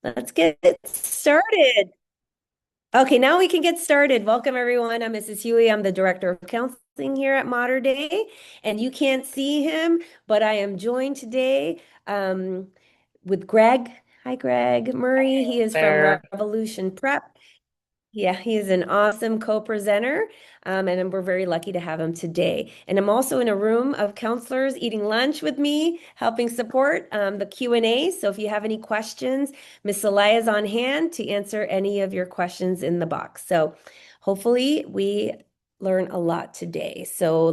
Let's get it started. Okay, now we can get started. Welcome, everyone. I'm Mrs. Huey. I'm the Director of Counseling here at Mater Day, and you can't see him, but I am joined today with Greg. Hi, Greg Murray. He is from There. Revolution Prep. Yeah, he is an awesome co-presenter, and we're very lucky to have him today. And I'm also in a room of counselors eating lunch with me, helping support the Q&A. So if you have any questions, Miss Alaya is on hand to answer any of your questions in the box. So hopefully we learn a lot today. So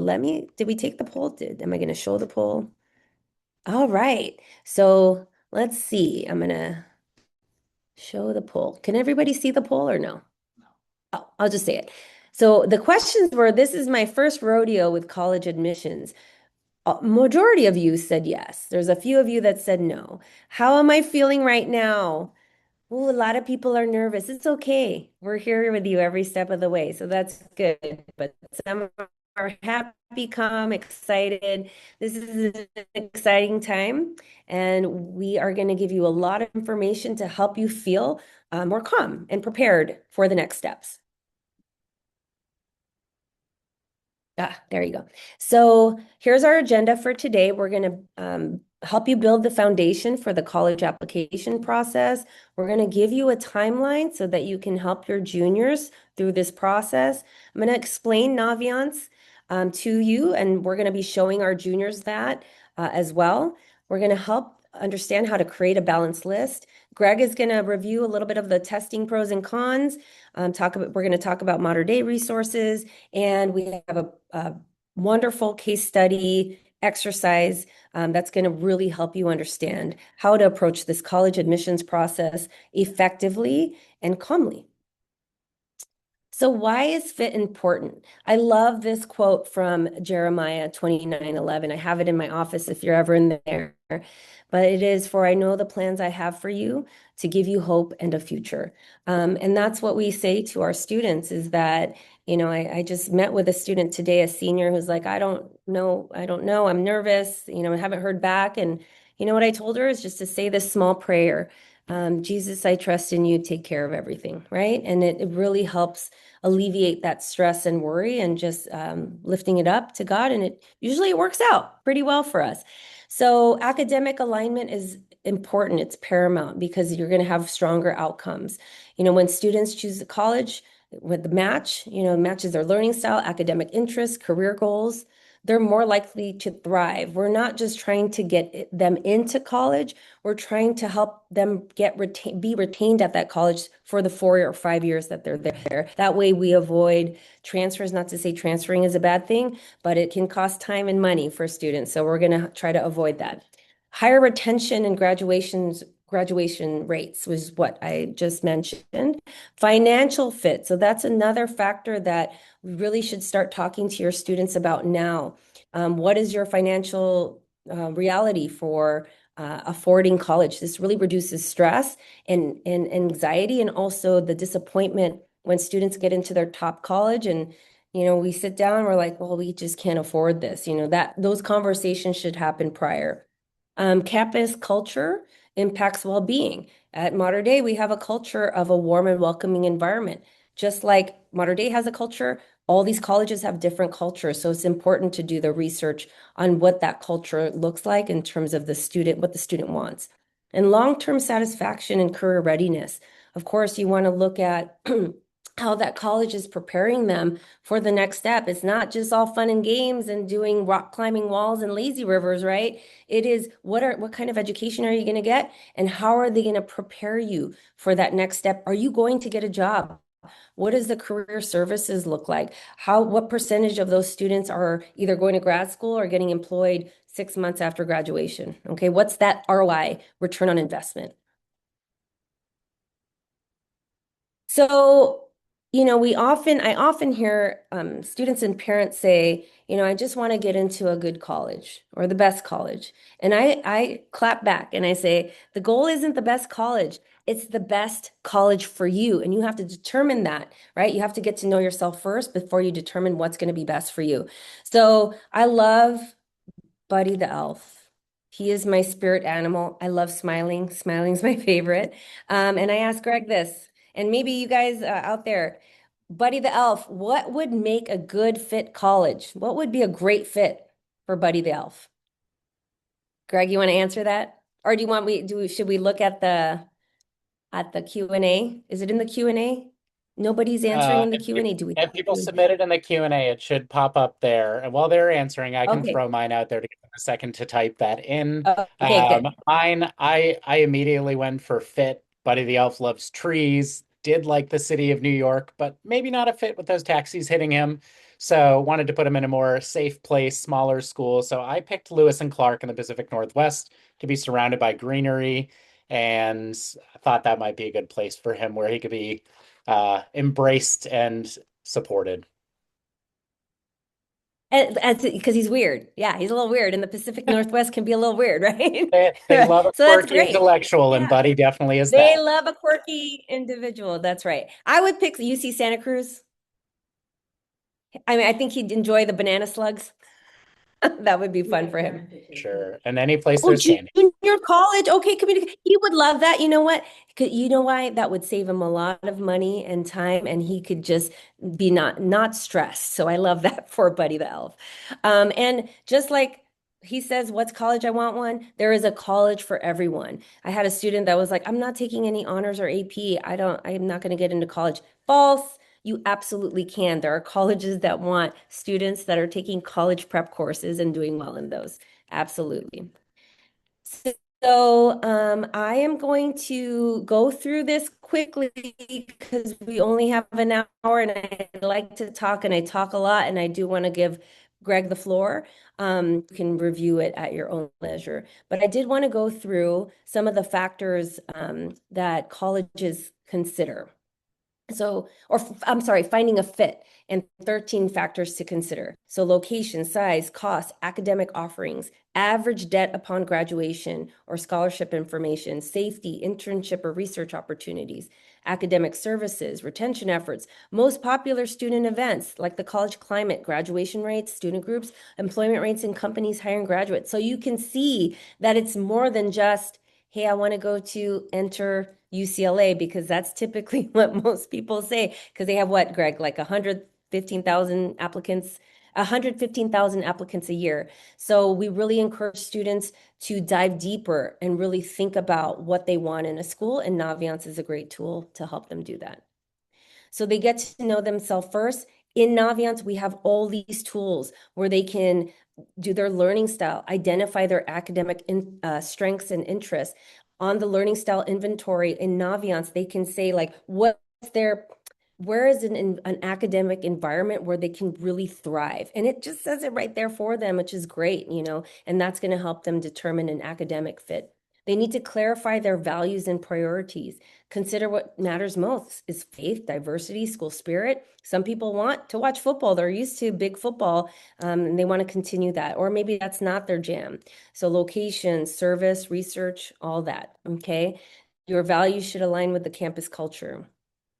did we take the poll? Am I going to show the poll? All right. So let's see. I'm going to show the poll. Can everybody see the poll or no? Oh, I'll just say it. So the questions were, this is my first rodeo with college admissions. Majority of you said yes. There's a few of you that said no. How am I feeling right now? Oh, a lot of people are nervous. It's okay. We're here with you every step of the way. So that's good. But some are happy, calm, excited. This is an exciting time. And we are going to give you a lot of information to help you feel more calm and prepared for the next steps. There you go. So here's our agenda for today. We're going to help you build the foundation for the college application process. We're going to give you a timeline so that you can help your juniors through this process. I'm going to explain Naviance to you, and we're going to be showing our juniors that as well. We're going to help understand how to create a balanced list. Greg is going to review a little bit of the testing pros and cons. We're going to talk about Mater Day resources, and we have a wonderful case study exercise that's going to really help you understand how to approach this college admissions process effectively and calmly. So why is fit important? I love this quote from Jeremiah 29:11. I have it in my office if you're ever in there. But it is, for I know the plans I have for you to give you hope and a future. And that's what we say to our students is that, I just met with a student today, a senior who's like, I don't know, I'm nervous, I haven't heard back. And you know what I told her is just to say this small prayer. Jesus, I trust in you, take care of everything, right? And it really helps alleviate that stress and worry and just lifting it up to God. And it works out pretty well for us. So academic alignment is important. It's paramount because you're going to have stronger outcomes. When students choose a college with the match, matches their learning style, academic interests, career goals, they're more likely to thrive. We're not just trying to get them into college. We're trying to help them be retained at that college for the 4 or 5 years that they're there. That way we avoid transfers, not to say transferring is a bad thing, but it can cost time and money for students. So we're going to try to avoid that. Higher retention and graduation rates was what I just mentioned. Financial fit. So that's another factor that we really should start talking to your students about now. What is your financial reality for affording college? This really reduces stress and anxiety and also the disappointment when students get into their top college and we sit down, we're like, well, we just can't afford this. That those conversations should happen prior. Campus culture impacts well-being. At Mater Day, we have a culture of a warm and welcoming environment. Just like Mater Day has a culture, all these colleges have different cultures. So it's important to do the research on what that culture looks like in terms of what the student wants. And long-term satisfaction and career readiness. Of course, you want to look at how that college is preparing them for the next step. It's not just all fun and games and doing rock climbing walls and lazy rivers, right? It is what kind of education are you going to get and how are they going to prepare you for that next step? Are you going to get a job? What does the career services look like? What percentage of those students are either going to grad school or getting employed 6 months after graduation? Okay, what's that ROI, return on investment? So, I often hear students and parents say, I just want to get into a good college or the best college. And I clap back and I say, the goal isn't the best college. It's the best college for you. And you have to determine that, right? You have to get to know yourself first before you determine what's going to be best for you. So I love Buddy the Elf. He is my spirit animal. I love smiling. Smiling's my favorite. And I asked Greg this, and maybe you guys out there, Buddy the Elf, what would make a good fit college? What would be a great fit for Buddy the Elf? Greg, you want to answer that? Or do you want should we look at the Q&A? Is it in the Q&A? Nobody's answering in the If you Q&A. Do we if have people to? submit it in the Q&A, it should pop up there. And while they're answering, I can Okay. throw mine out there to give them a second to type that in. Okay, good. Mine, I immediately went for fit. Buddy the Elf loves trees. Did like the city of New York, but maybe not a fit with those taxis hitting him. So wanted to put him in a more safe place, smaller school. So I picked Lewis and Clark in the Pacific Northwest to be surrounded by greenery, and I thought that might be a good place for him where he could be embraced and supported. Because he's weird. Yeah, he's a little weird, and the Pacific Northwest can be a little weird, right? They love a So that's quirky great. intellectual, and Yeah, Buddy definitely is they that. love a quirky individual. That's right. I would pick UC Santa Cruz. I mean, I think he'd enjoy the banana slugs. That would be fun for him. Sure. And any place Oh, there's candy. junior college. Okay, community. He would love that. You know what? You know why? That would save him a lot of money and time, and he could just be not stressed. So I love that for Buddy the Elf. And just like he says, "What's college? I want one." There is a college for everyone. I had a student that was like, "I'm not taking any honors or AP. I'm not going to get into college." False. You absolutely can. There are colleges that want students that are taking college prep courses and doing well in those. Absolutely. So I am going to go through this quickly because we only have an hour and I like to talk and I talk a lot and I do want to give Greg the floor. You can review it at your own leisure. But I did want to go through some of the factors that colleges consider. I'm sorry, finding a fit and 13 factors to consider. So location, size, cost, academic offerings, average debt upon graduation or scholarship information, safety, internship or research opportunities, academic services, retention efforts, most popular student events like the college climate, graduation rates, student groups, employment rates in companies hiring graduates. So you can see that it's more than just, hey, I want to go to enter UCLA because that's typically what most people say because they have what, Greg, like 115,000 applicants a year. So we really encourage students to dive deeper and really think about what they want in a school, and Naviance is a great tool to help them do that. So they get to know themselves first. In Naviance, we have all these tools where they can do their learning style, identify their academic strengths and interests. On the learning style inventory in Naviance, they can say like, where is an academic environment where they can really thrive? And it just says it right there for them, which is great, and that's going to help them determine an academic fit. They need to clarify their values and priorities. Consider what matters most is faith, diversity, school spirit. Some people want to watch football. They're used to big football, and they want to continue that. Or maybe that's not their jam. So location, service, research, all that, okay? Your values should align with the campus culture.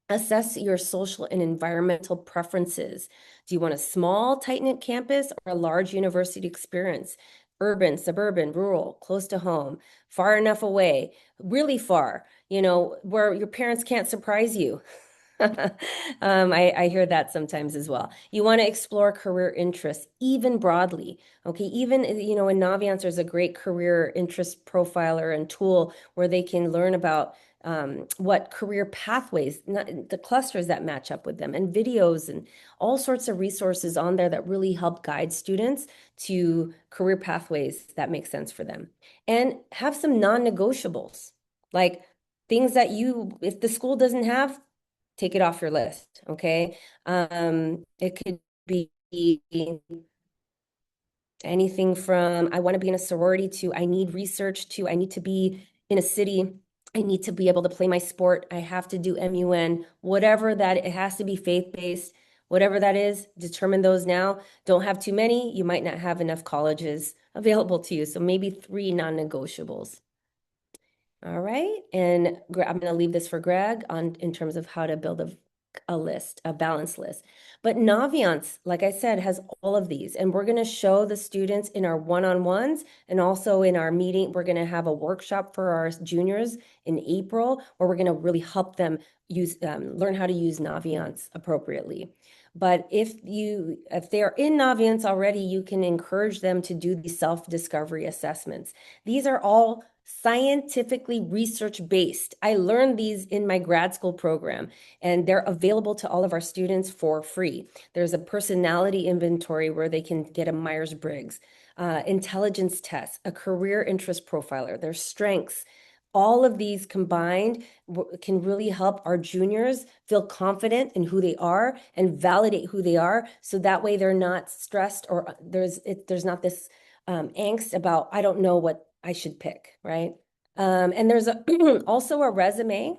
Assess your social and environmental preferences. Do you want a small, tight-knit campus or a large university experience? Urban, suburban, rural, close to home, far enough away, really far, where your parents can't surprise you. I hear that sometimes as well. You want to explore career interests, even broadly. Okay, even, in Naviance, there's a great career interest profiler and tool where they can learn about what career pathways, the clusters that match up with them, and videos and all sorts of resources on there that really help guide students to career pathways that make sense for them. And have some non-negotiables, like things that if the school doesn't have, take it off your list, okay? It could be anything from I want to be in a sorority to I need research to I need to be in a city. I need to be able to play my sport. I have to do MUN, whatever that it has to be faith-based, whatever that is, determine those now. Don't have too many. You might not have enough colleges available to you. So maybe 3 non-negotiables. All right. And I'm going to leave this for Greg in terms of how to build a list, a balanced list. But Naviance, like I said, has all of these. And we're going to show the students in our one-on-ones and also in our meeting. We're going to have a workshop for our juniors in April where we're going to really help them learn how to use Naviance appropriately. But if they're in Naviance already, you can encourage them to do these self-discovery assessments. These are all scientifically research-based. I learned these in my grad school program, and they're available to all of our students for free. There's a personality inventory where they can get a Myers-Briggs, intelligence test, a career interest profiler, their strengths. All of these combined can really help our juniors feel confident in who they are and validate who they are. So that way they're not stressed or there's not this angst about, I don't know what I should pick, right? And there's also a resume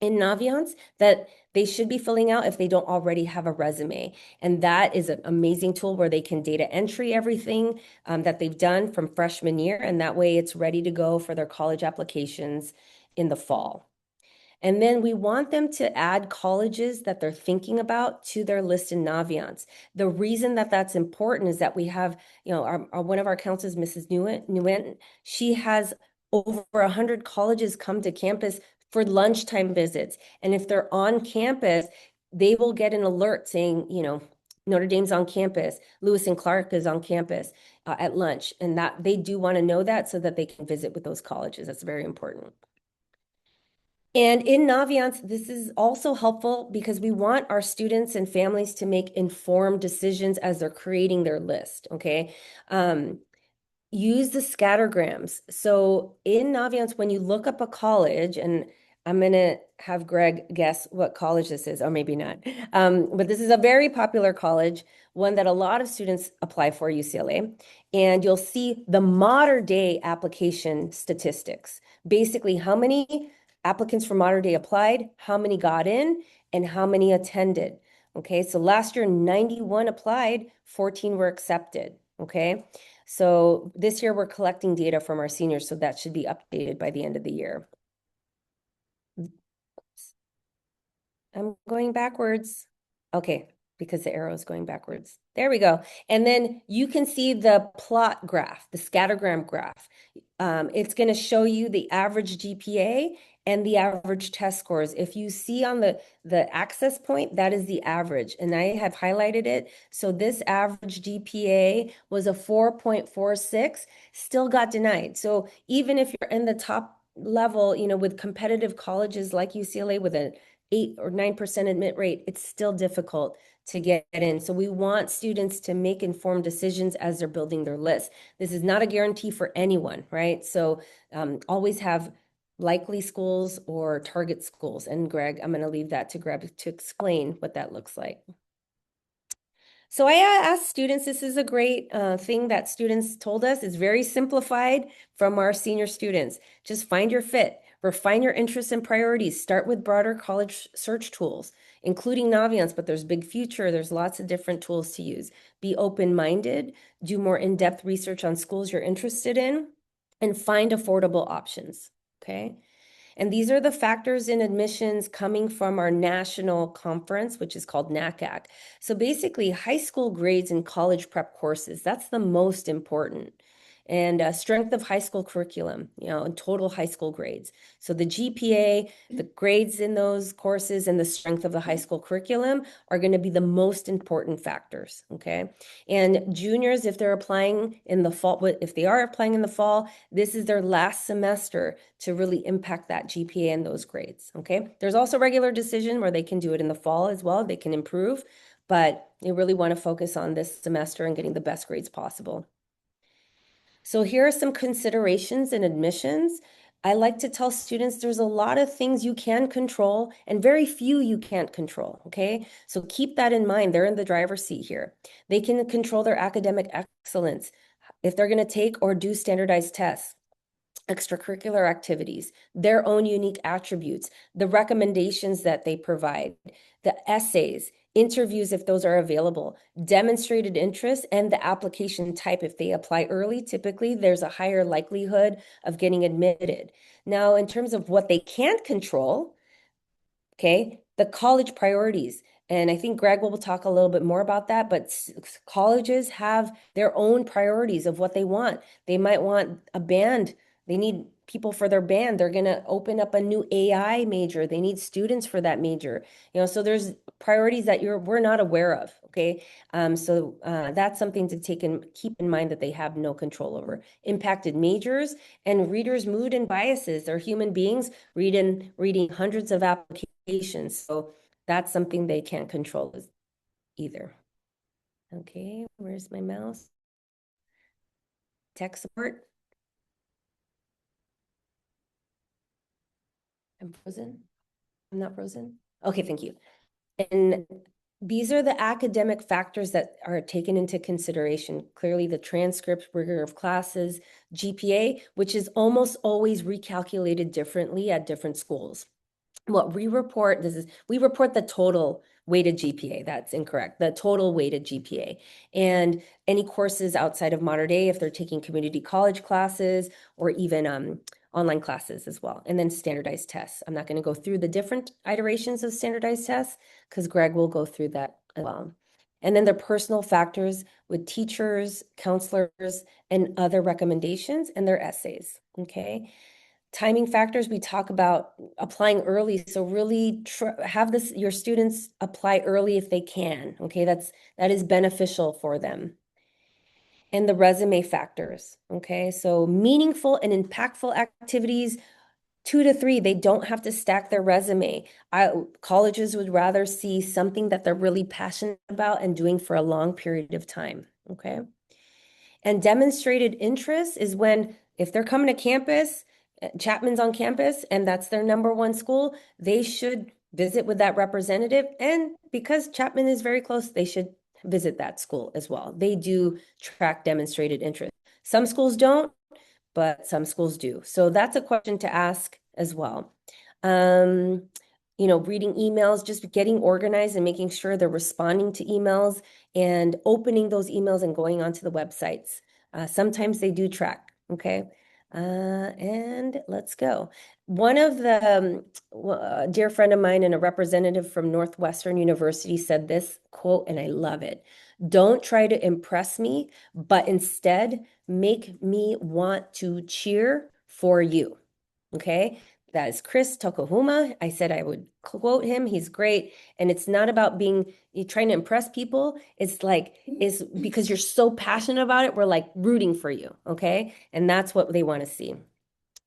in Naviance that they should be filling out if they don't already have a resume. And that is an amazing tool where they can data entry everything that they've done from freshman year. And that way it's ready to go for their college applications in the fall. And then we want them to add colleges that they're thinking about to their list in Naviance. The reason that that's important is that we have, one of our counselors, Mrs. Nguyen, she has over 100 colleges come to campus for lunchtime visits. And if they're on campus, they will get an alert saying, Notre Dame's on campus, Lewis and Clark is on campus at lunch. And that they do want to know that so that they can visit with those colleges. That's very important. And in Naviance, this is also helpful because we want our students and families to make informed decisions as they're creating their list, okay? Use the scattergrams. So in Naviance, when you look up a college, and I'm going to have Greg guess what college this is, or maybe not. But this is a very popular college, one that a lot of students apply for, UCLA. And you'll see the modern day application statistics. Basically, how many applicants for modern day applied, how many got in, and how many attended. Okay, so last year, 91 applied, 14 were accepted. Okay, so this year we're collecting data from our seniors, so that should be updated by the end of the year. I'm going backwards. Okay, because the arrow is going backwards. There we go. And then you can see the plot graph, the scattergram graph. It's going to show you the average GPA and the average test scores. If you see on the access point, that is the average. And I have highlighted it. So this average GPA was a 4.46, still got denied. So even if you're in the top level, with competitive colleges like UCLA with an 8 or 9% admit rate, it's still difficult to get in. So we want students to make informed decisions as they're building their list. This is not a guarantee for anyone, right? So always have likely schools or target schools. And Greg, I'm going to leave that to Greg to explain what that looks like. So I asked students, this is a great thing that students told us. It's very simplified from our senior students. Just find your fit, refine your interests and priorities. Start with broader college search tools, including Naviance, but there's Big Future. There's lots of different tools to use. Be open-minded, do more in-depth research on schools you're interested in, and find affordable options, okay? And these are the factors in admissions coming from our national conference, which is called NACAC. So basically, high school grades and college prep courses, that's the most important. And strength of high school curriculum, and total high school grades. So the GPA, the grades in those courses, and the strength of the high school curriculum are going to be the most important factors, okay? And juniors, if they're applying in the fall, if they are applying in the fall, this is their last semester to really impact that GPA and those grades, okay? There's also regular decision where they can do it in the fall as well. They can improve, but you really want to focus on this semester and getting the best grades possible. So here are some considerations in admissions. I like to tell students there's a lot of things you can control and very few you can't control, okay? So keep that in mind. They're in the driver's seat here. They can control their academic excellence if they're going to take or do standardized tests, extracurricular activities, their own unique attributes, the recommendations that they provide, the essays, interviews if those are available, demonstrated interest, and the application type. If they apply early, typically there's a higher likelihood of getting admitted. Now, in terms of what they can't control, okay, the college priorities. And I think Greg will talk a little bit more about that, but colleges have their own priorities of what they want. They might want a band. They need people for their band. They're going to open up a new AI major. They need students for that major. So there's priorities that we're not aware of. Okay. That's something to keep in mind that they have no control over. Impacted majors and readers' mood and biases. They're human beings reading hundreds of applications. So that's something they can't control either. Okay, where's my mouse? Tech support. I'm frozen. I'm not frozen. Okay, thank you. And these are the academic factors that are taken into consideration. Clearly, the transcript, rigor of classes, GPA, which is almost always recalculated differently at different schools. What we report, we report the total weighted GPA. That's incorrect. The total weighted GPA. And any courses outside of Mater Dei, if they're taking community college classes or even online classes as well. And then standardized tests. I'm not going to go through the different iterations of standardized tests because Greg will go through that as well. And then their personal factors with teachers, counselors, and other recommendations and their essays. Okay. Timing factors, we talk about applying early. So really have your students apply early if they can. Okay, that is beneficial for them. And the resume factors. Okay, so meaningful and impactful activities, 2 to 3. They don't have to stack their resume. Colleges would rather see something that they're really passionate about and doing for a long period of time. Okay. And demonstrated interest is when, if they're coming to campus, Chapman's on campus, and that's their #1 school, they should visit with that representative. And because Chapman is very close, they should visit that school as well. They do track demonstrated interest. Some schools don't, but some schools do. So that's a question to ask as well. Reading emails, just getting organized and making sure they're responding to emails and opening those emails and going onto the websites. Sometimes they do track, okay? And let's go. One of the dear friend of mine and a representative from Northwestern University said this quote, and I love it. Don't try to impress me, but instead make me want to cheer for you. Okay. That is Chris Tokuhuma. I said I would quote him. He's great. And it's not about trying to impress people. It's because you're so passionate about it. We're like rooting for you. Okay. And that's what they want to see.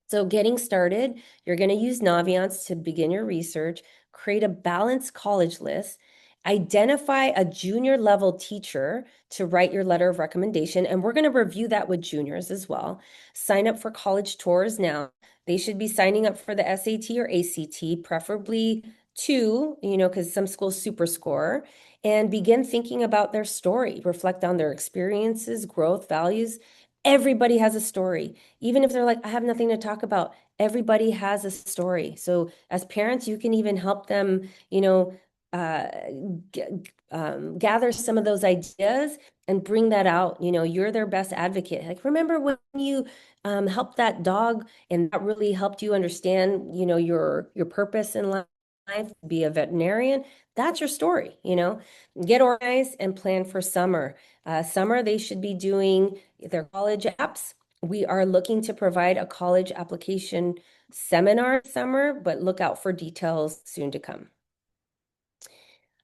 So getting started, you're going to use Naviance to begin your research, create a balanced college list, identify a junior level teacher to write your letter of recommendation. And we're going to review that with juniors as well. Sign up for college tours now. They should be signing up for the SAT or ACT, preferably 2, because some schools super score, and begin thinking about their story, reflect on their experiences, growth, values. Everybody has a story. Even if they're like, I have nothing to talk about, everybody has a story. So as parents, you can even help them, gather some of those ideas and bring that out. You're their best advocate. Like, remember when you helped that dog and that really helped you understand, your purpose in life, be a veterinarian? That's your story. Get organized and plan for summer. Summer, they should be doing their college apps. We are looking to provide a college application seminar summer, but look out for details soon to come.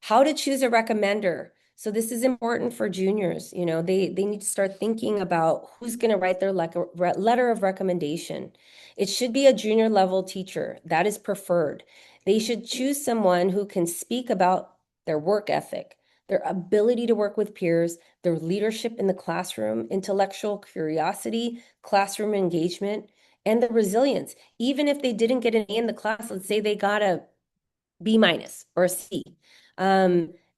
How to choose a recommender. So this is important for juniors. They need to start thinking about who's going to write their letter of recommendation. It should be a junior level teacher. That is preferred. They should choose someone who can speak about their work ethic, their ability to work with peers, their leadership in the classroom, intellectual curiosity, classroom engagement, and the resilience. Even if they didn't get an A in the class, let's say they got a B- or a C.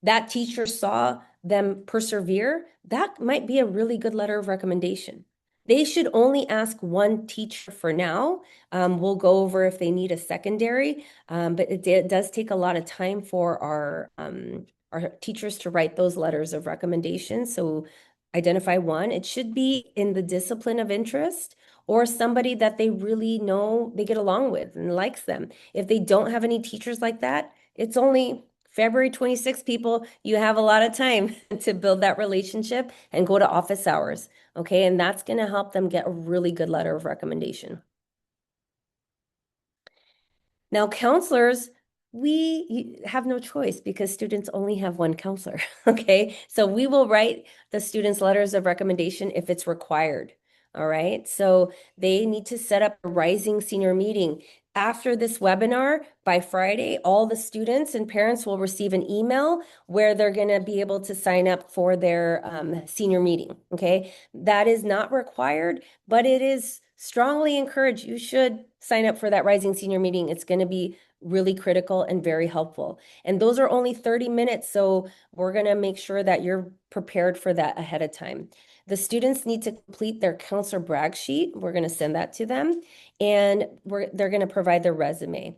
That teacher saw them persevere, that might be a really good letter of recommendation. They should only ask one teacher for now. We'll go over if they need a secondary, but it does take a lot of time for our teachers to write those letters of recommendation. So identify one. It should be in the discipline of interest or somebody that they really know they get along with and likes them. If they don't have any teachers like that, It's only February 26th, people. You have a lot of time to build that relationship and go to office hours. Okay. And that's going to help them get a really good letter of recommendation. Now, counselors, we have no choice because students only have one counselor. Okay. So we will write the students' letters of recommendation if it's required. All right. So they need to set up a rising senior meeting. After this webinar, by Friday, all the students and parents will receive an email where they're going to be able to sign up for their senior meeting. Okay. That is not required, but it is strongly encouraged. You should sign up for that rising senior meeting. It's going to be really critical and very helpful. And those are only 30 minutes. So we're going to make sure that you're prepared for that ahead of time. The students need to complete their counselor brag sheet. We're going to send that to them, and they're going to provide their resume.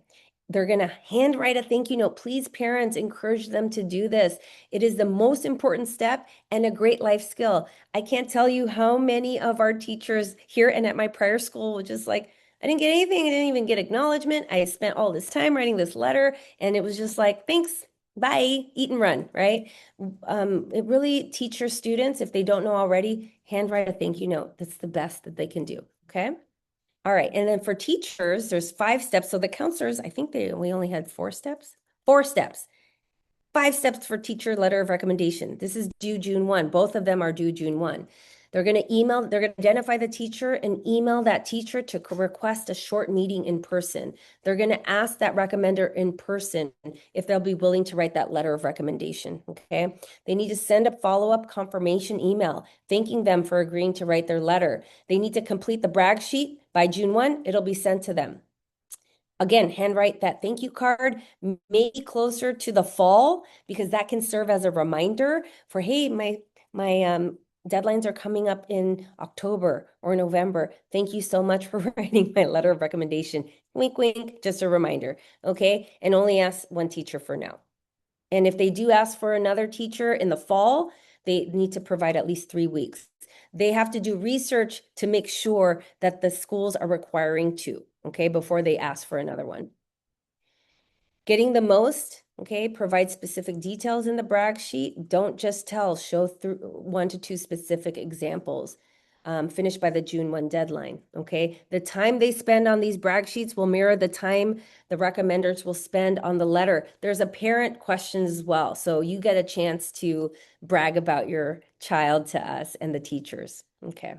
They're going to handwrite a thank you note. Please, parents, encourage them to do this. It is the most important step and a great life skill. I can't tell you how many of our teachers here and at my prior school were just like, I didn't get anything. I didn't even get acknowledgement. I spent all this time writing this letter, and it was just like, thanks, bye, eat and run, right? It really teach your students, if they don't know already, handwrite a thank you note. That's the best that they can do, okay? All right, and then for teachers, there's 5 steps. So the counselors, I think we only had 4 steps. 4 steps. 5 steps for teacher letter of recommendation. This is due June 1. Both of them are due June 1. They're going to identify the teacher and email that teacher to request a short meeting in person. They're going to ask that recommender in person if they'll be willing to write that letter of recommendation. Okay. They need to send a follow-up confirmation email thanking them for agreeing to write their letter. They need to complete the brag sheet by June 1. It'll be sent to them. Again, handwrite that thank you card, maybe closer to the fall, because that can serve as a reminder for, hey, my deadlines are coming up in October or November. Thank you so much for writing my letter of recommendation. Wink, wink, just a reminder. Okay. And only ask one teacher for now. And if they do ask for another teacher in the fall, they need to provide at least 3 weeks. They have to do research to make sure that the schools are requiring to, okay, before they ask for another one. Getting the most, okay, provide specific details in the brag sheet. Don't just tell, show through 1 to 2 specific examples. Finished by the June 1 deadline, okay? The time they spend on these brag sheets will mirror the time the recommenders will spend on the letter. There's a parent question as well, so you get a chance to brag about your child to us and the teachers, okay?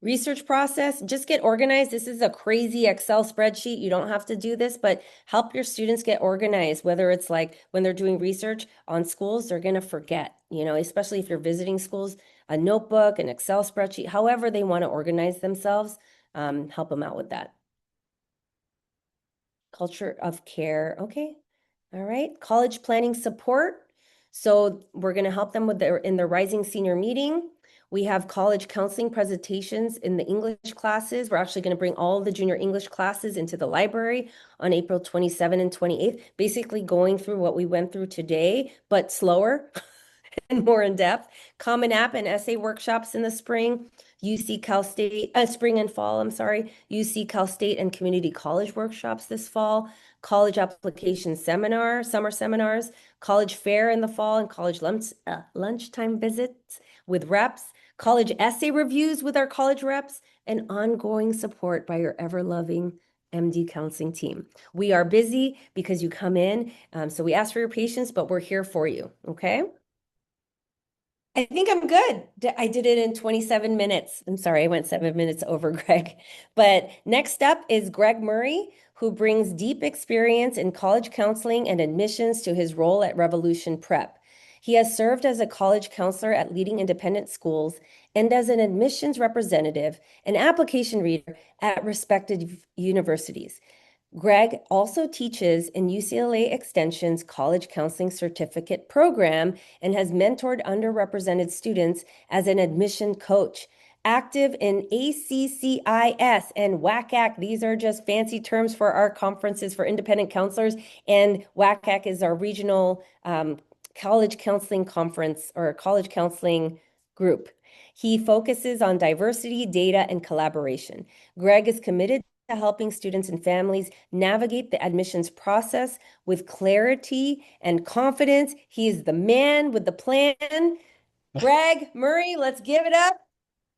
Research process, just get organized. This is a crazy Excel spreadsheet. You don't have to do this, but help your students get organized, whether it's like when they're doing research on schools, they're going to forget, especially if you're visiting schools, a notebook, an Excel spreadsheet, however they want to organize themselves, help them out with that. Culture of care. Okay. All right. College planning support. So we're going to help them in the Rising Senior meeting. We have college counseling presentations in the English classes. We're actually going to bring all the junior English classes into the library on April 27 and 28th, basically going through what we went through today, but slower and more in depth. Common App and essay workshops in the spring. UC Cal State, spring and fall, I'm sorry. UC Cal State and community college workshops this fall. College application seminar, summer seminars, college fair in the fall, and college lunchtime visits with reps, college essay reviews with our college reps, and ongoing support by your ever-loving MD counseling team. We are busy because you come in, so we ask for your patience, but we're here for you, okay? I think I'm good. I did it in 27 minutes. I'm sorry, I went 7 minutes over, Greg. But next up is Greg Murray, who brings deep experience in college counseling and admissions to his role at Revolution Prep. He has served as a college counselor at leading independent schools and as an admissions representative and application reader at respected universities. Greg also teaches in UCLA Extension's College Counseling Certificate program and has mentored underrepresented students as an admission coach. Active in ACCIS and WACAC. These are just fancy terms for our conferences for independent counselors. And WACAC is our regional college counseling conference or college counseling group. He focuses on diversity, data, and collaboration. Greg is committed to helping students and families navigate the admissions process with clarity and confidence. He is the man with the plan. Greg Murray, let's give it up.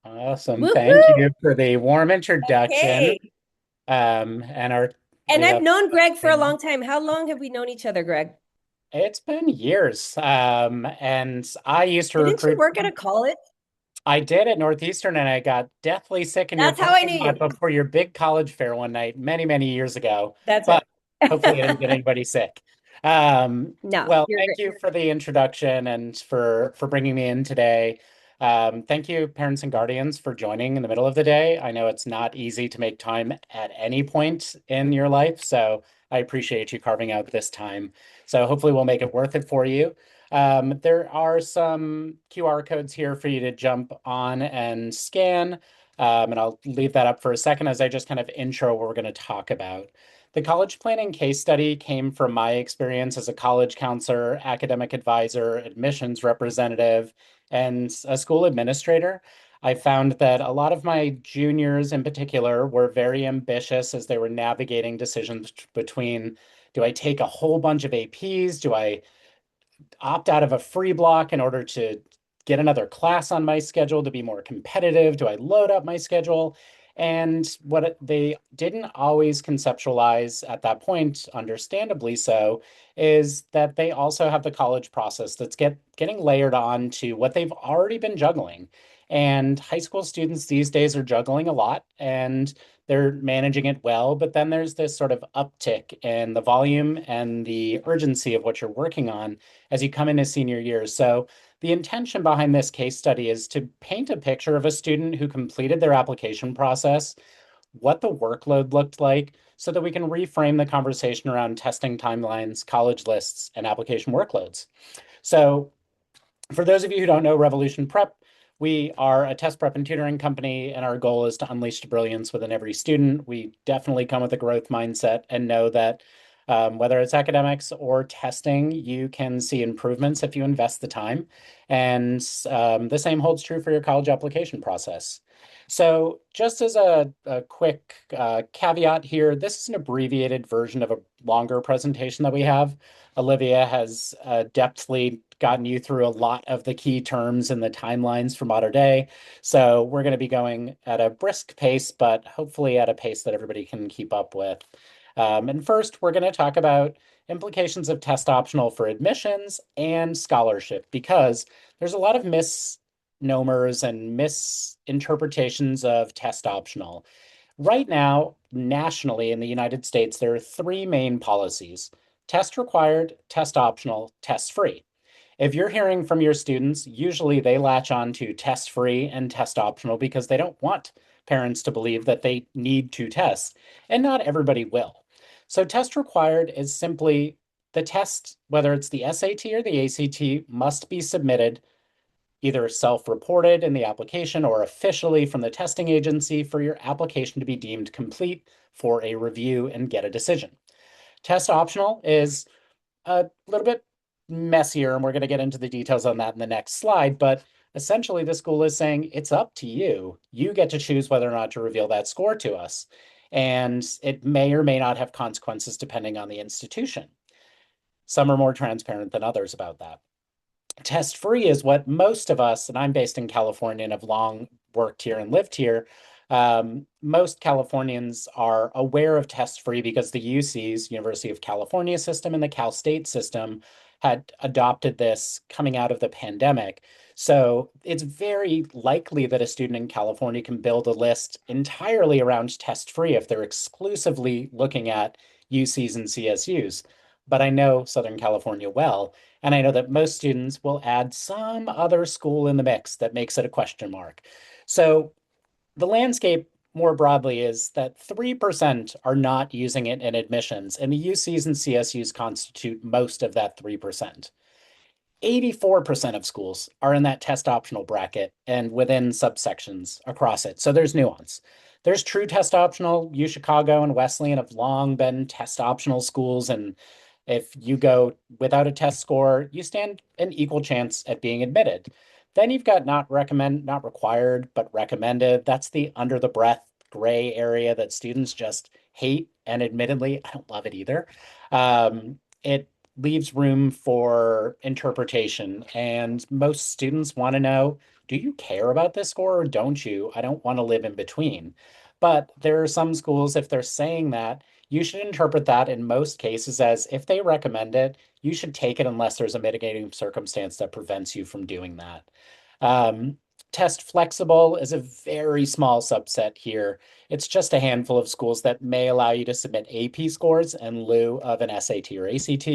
Awesome. Thank Woohoo! you for the warm introduction. Okay. And our And we I've have known Greg for a long time. How long have we known each other, Greg? it's been years. And I used to Didn't you recruit. work at a college? I did at Northeastern, and I got deathly sick in your That's how I knew parking lot you. before your big college fair one night, many, many years ago. That's But hopefully, I didn't get right. anybody sick. No, Well, you're thank great. you for the introduction and for bringing me in today. Thank you, parents and guardians, for joining in the middle of the day. I know it's not easy to make time at any point in your life, so I appreciate you carving out this time. So hopefully, we'll make it worth it for you. There are some QR codes here for you to jump on and scan. And I'll leave that up for a second as I just kind of intro what we're going to talk about. The college planning case study came from my experience as a college counselor, academic advisor, admissions representative, and a school administrator. I found that a lot of my juniors in particular were very ambitious as they were navigating decisions between, do I take a whole bunch of APs? Do I opt out of a free block in order to get another class on my schedule to be more competitive? Do I load up my schedule? And what they didn't always conceptualize at that point, understandably so, is that they also have the college process that's getting layered on to what they've already been juggling. And high school students these days are juggling a lot and they're managing it well, but then there's this sort of uptick in the volume and the urgency of what you're working on as you come into senior years. So the intention behind this case study is to paint a picture of a student who completed their application process, what the workload looked like, so that we can reframe the conversation around testing timelines, college lists, and application workloads. So for those of you who don't know Revolution Prep, we are a test prep and tutoring company, and our goal is to unleash the brilliance within every student. We definitely come with a growth mindset and know that whether it's academics or testing, you can see improvements if you invest the time. And the same holds true for your college application process. So just as a quick caveat here, this is an abbreviated version of a longer presentation that we have. Olivia has depthly gotten you through a lot of the key terms and the timelines for modern day. So we're going to be going at a brisk pace, but hopefully at a pace that everybody can keep up with. And first, we're going to talk about implications of test optional for admissions and scholarship, because there's a lot of misnomers and misinterpretations of test optional. Right now, nationally in the United States, there are three main policies: test required, test optional, test free. If you're hearing from your students, usually they latch on to test free and test optional because they don't want parents to believe that they need to test, and not everybody will. So, test required is simply the test, whether it's the SAT or the ACT, must be submitted either self-reported in the application or officially from the testing agency for your application to be deemed complete for a review and get a decision. Test optional is a little bit messier, and we're going to get into the details on that in the next slide. But essentially, the school is saying it's up to you. You get to choose whether or not to reveal that score to us. And it may or may not have consequences depending on the institution. Some are more transparent than others about that. Test free is what most of us, and I'm based in California and have long worked here and lived here. Most Californians are aware of test free because the UC's, University of California system, and the Cal State system had adopted this coming out of the pandemic. So it's very likely that a student in California can build a list entirely around test free if they're exclusively looking at UCs and CSUs. But I know Southern California well, and I know that most students will add some other school in the mix that makes it a question mark. So the landscape more broadly is that 3% are not using it in admissions, and the UCs and CSUs constitute most of that 3%. 84% of schools are in that test optional bracket and within subsections across it. So there's nuance. There's true test optional. U Chicago and Wesleyan have long been test optional schools. And if you go without a test score, you stand an equal chance at being admitted. Then you've got not required, but recommended. That's the under the breath gray area that students just hate. And admittedly, I don't love it either. It leaves room for interpretation. And most students want to know, do you care about this score or don't you? I don't want to live in between. But there are some schools, if they're saying that, you should interpret that in most cases as if they recommend it, you should take it unless there's a mitigating circumstance that prevents you from doing that. Um, Test flexible is a very small subset here. It's just a handful of schools that may allow you to submit AP scores in lieu of an SAT or ACT.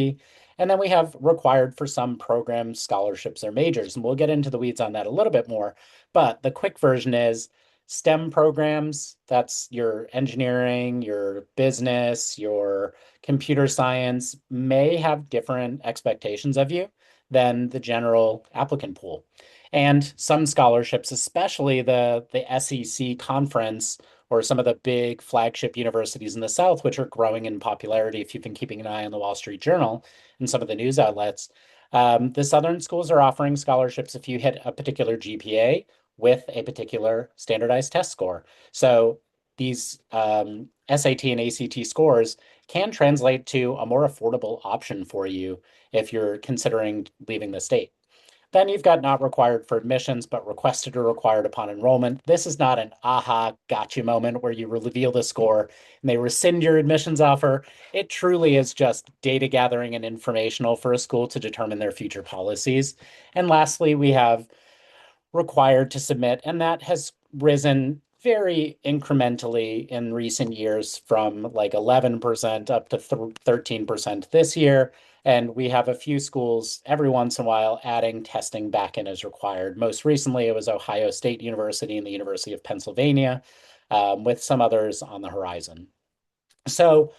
And then we have required for some programs, scholarships, or majors. And we'll get into the weeds on that a little bit more. But the quick version is STEM programs, that's your engineering, your business, your computer science, may have different expectations of you than the general applicant pool. And some scholarships, especially the SEC conference or some of the big flagship universities in the South, which are growing in popularity if you've been keeping an eye on the Wall Street Journal and some of the news outlets. The Southern schools are offering scholarships if you hit a particular GPA with a particular standardized test score. So these SAT and ACT scores can translate to a more affordable option for you if you're considering leaving the state. Then you've got not required for admissions, but requested or required upon enrollment. This is not an aha, gotcha moment where you reveal the score and they rescind your admissions offer. It truly is just data gathering and informational for a school to determine their future policies. And lastly, we have required to submit, and that has risen very incrementally in recent years from like 11% up to 13% this year. And we have a few schools every once in a while adding testing back in as required. Most recently, it was Ohio State University and the University of Pennsylvania, with some others on the horizon. So,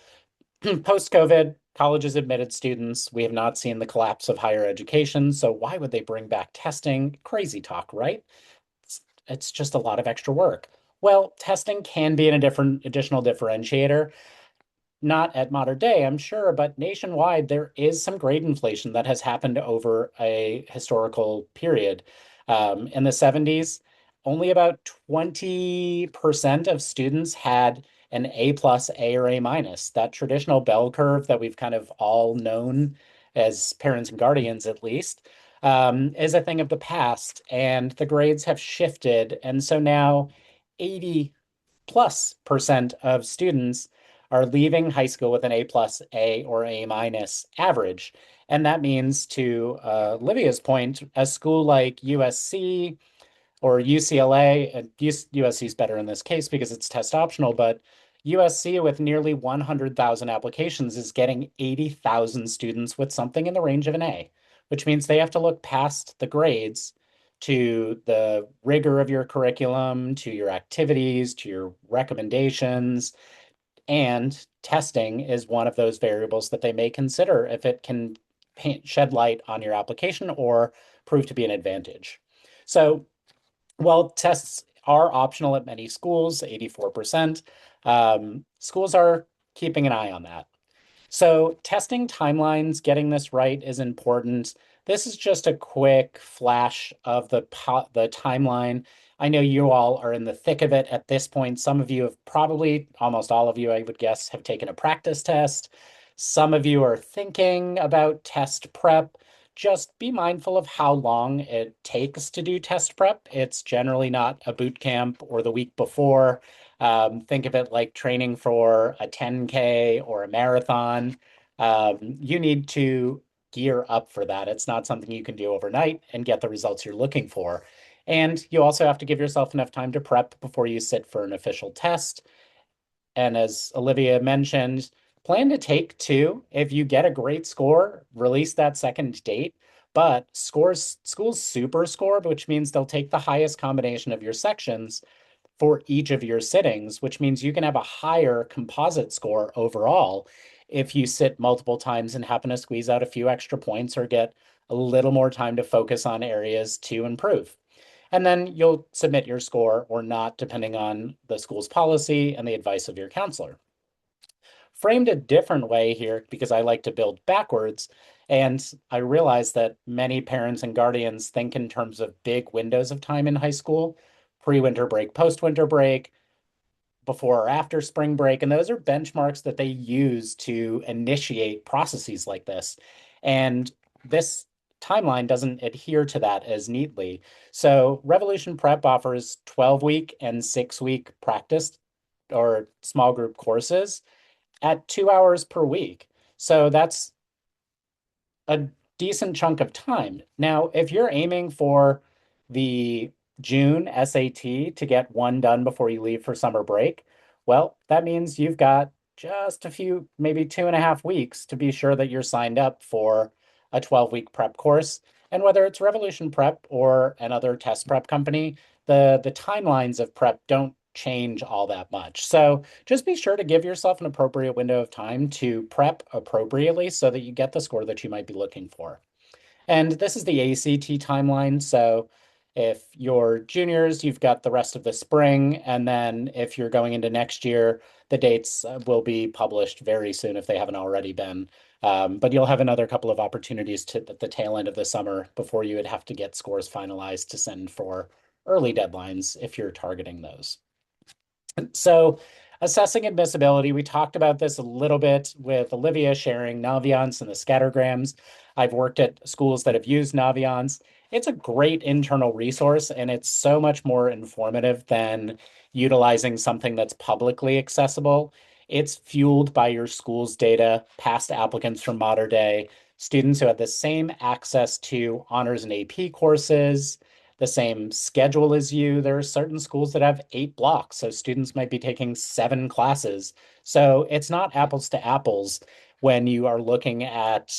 post COVID, colleges admitted students. We have not seen the collapse of higher education. So, why would they bring back testing? Crazy talk, right? It's just a lot of extra work. Well, testing can be an additional differentiator, not at modern day, I'm sure, but nationwide, there is some grade inflation that has happened over a historical period. In the 70s, only about 20% of students had an A plus, A, or A minus. That traditional bell curve that we've kind of all known as parents and guardians, at least, is a thing of the past. And the grades have shifted. And so now 80+% of students are leaving high school with an A plus, A, or A minus average. And that means, to Livia's point, a school like USC or UCLA, and USC is better in this case because it's test optional, but USC with nearly 100,000 applications is getting 80,000 students with something in the range of an A, which means they have to look past the grades to the rigor of your curriculum, to your activities, to your recommendations, and testing is one of those variables that they may consider if it can shed light on your application or prove to be an advantage. So while tests are optional at many schools, 84%, schools are keeping an eye on that. So testing timelines, getting this right is important. This is just a quick flash of the timeline. I know you all are in the thick of it at this point. Some of you have probably, almost all of you, I would guess, have taken a practice test. Some of you are thinking about test prep. Just be mindful of how long it takes to do test prep. It's generally not a boot camp or the week before. Think of it like training for a 10K or a marathon. You need to gear up for that. It's not something you can do overnight and get the results you're looking for. And you also have to give yourself enough time to prep before you sit for an official test. And as Olivia mentioned, plan to take two. If you get a great score, release that second date. But schools super score, which means they'll take the highest combination of your sections for each of your sittings, which means you can have a higher composite score overall if you sit multiple times and happen to squeeze out a few extra points or get a little more time to focus on areas to improve. And then you'll submit your score or not, depending on the school's policy and the advice of your counselor. Framed a different way here, because I like to build backwards, and I realize that many parents and guardians think in terms of big windows of time in high school, pre-winter break, post-winter break. before or after spring break. And those are benchmarks that they use to initiate processes like this. And this timeline doesn't adhere to that as neatly. So Revolution Prep offers 12-week and 6-week practice or small group courses at 2 hours per week. So that's a decent chunk of time. Now, if you're aiming for the June SAT to get one done before you leave for summer break, well, that means you've got just a few, maybe 2.5 weeks to be sure that you're signed up for a 12-week prep course. And whether it's Revolution Prep or another test prep company, the timelines of prep don't change all that much. So just be sure to give yourself an appropriate window of time to prep appropriately so that you get the score that you might be looking for. And this is the ACT timeline. So if you're juniors, you've got the rest of the spring. And then if you're going into next year, the dates will be published very soon if they haven't already been. But you'll have another couple of opportunities to at the tail end of the summer before you would have to get scores finalized to send for early deadlines if you're targeting those. So assessing admissibility, we talked about this a little bit with Olivia sharing Naviance and the scattergrams. I've worked at schools that have used Naviance. It's a great internal resource, and it's so much more informative than utilizing something that's publicly accessible. It's fueled by your school's data, past applicants from Mater Dei, students who have the same access to honors and AP courses, the same schedule as you. There are certain schools that have 8 blocks, so students might be taking 7 classes. So it's not apples to apples when you are looking at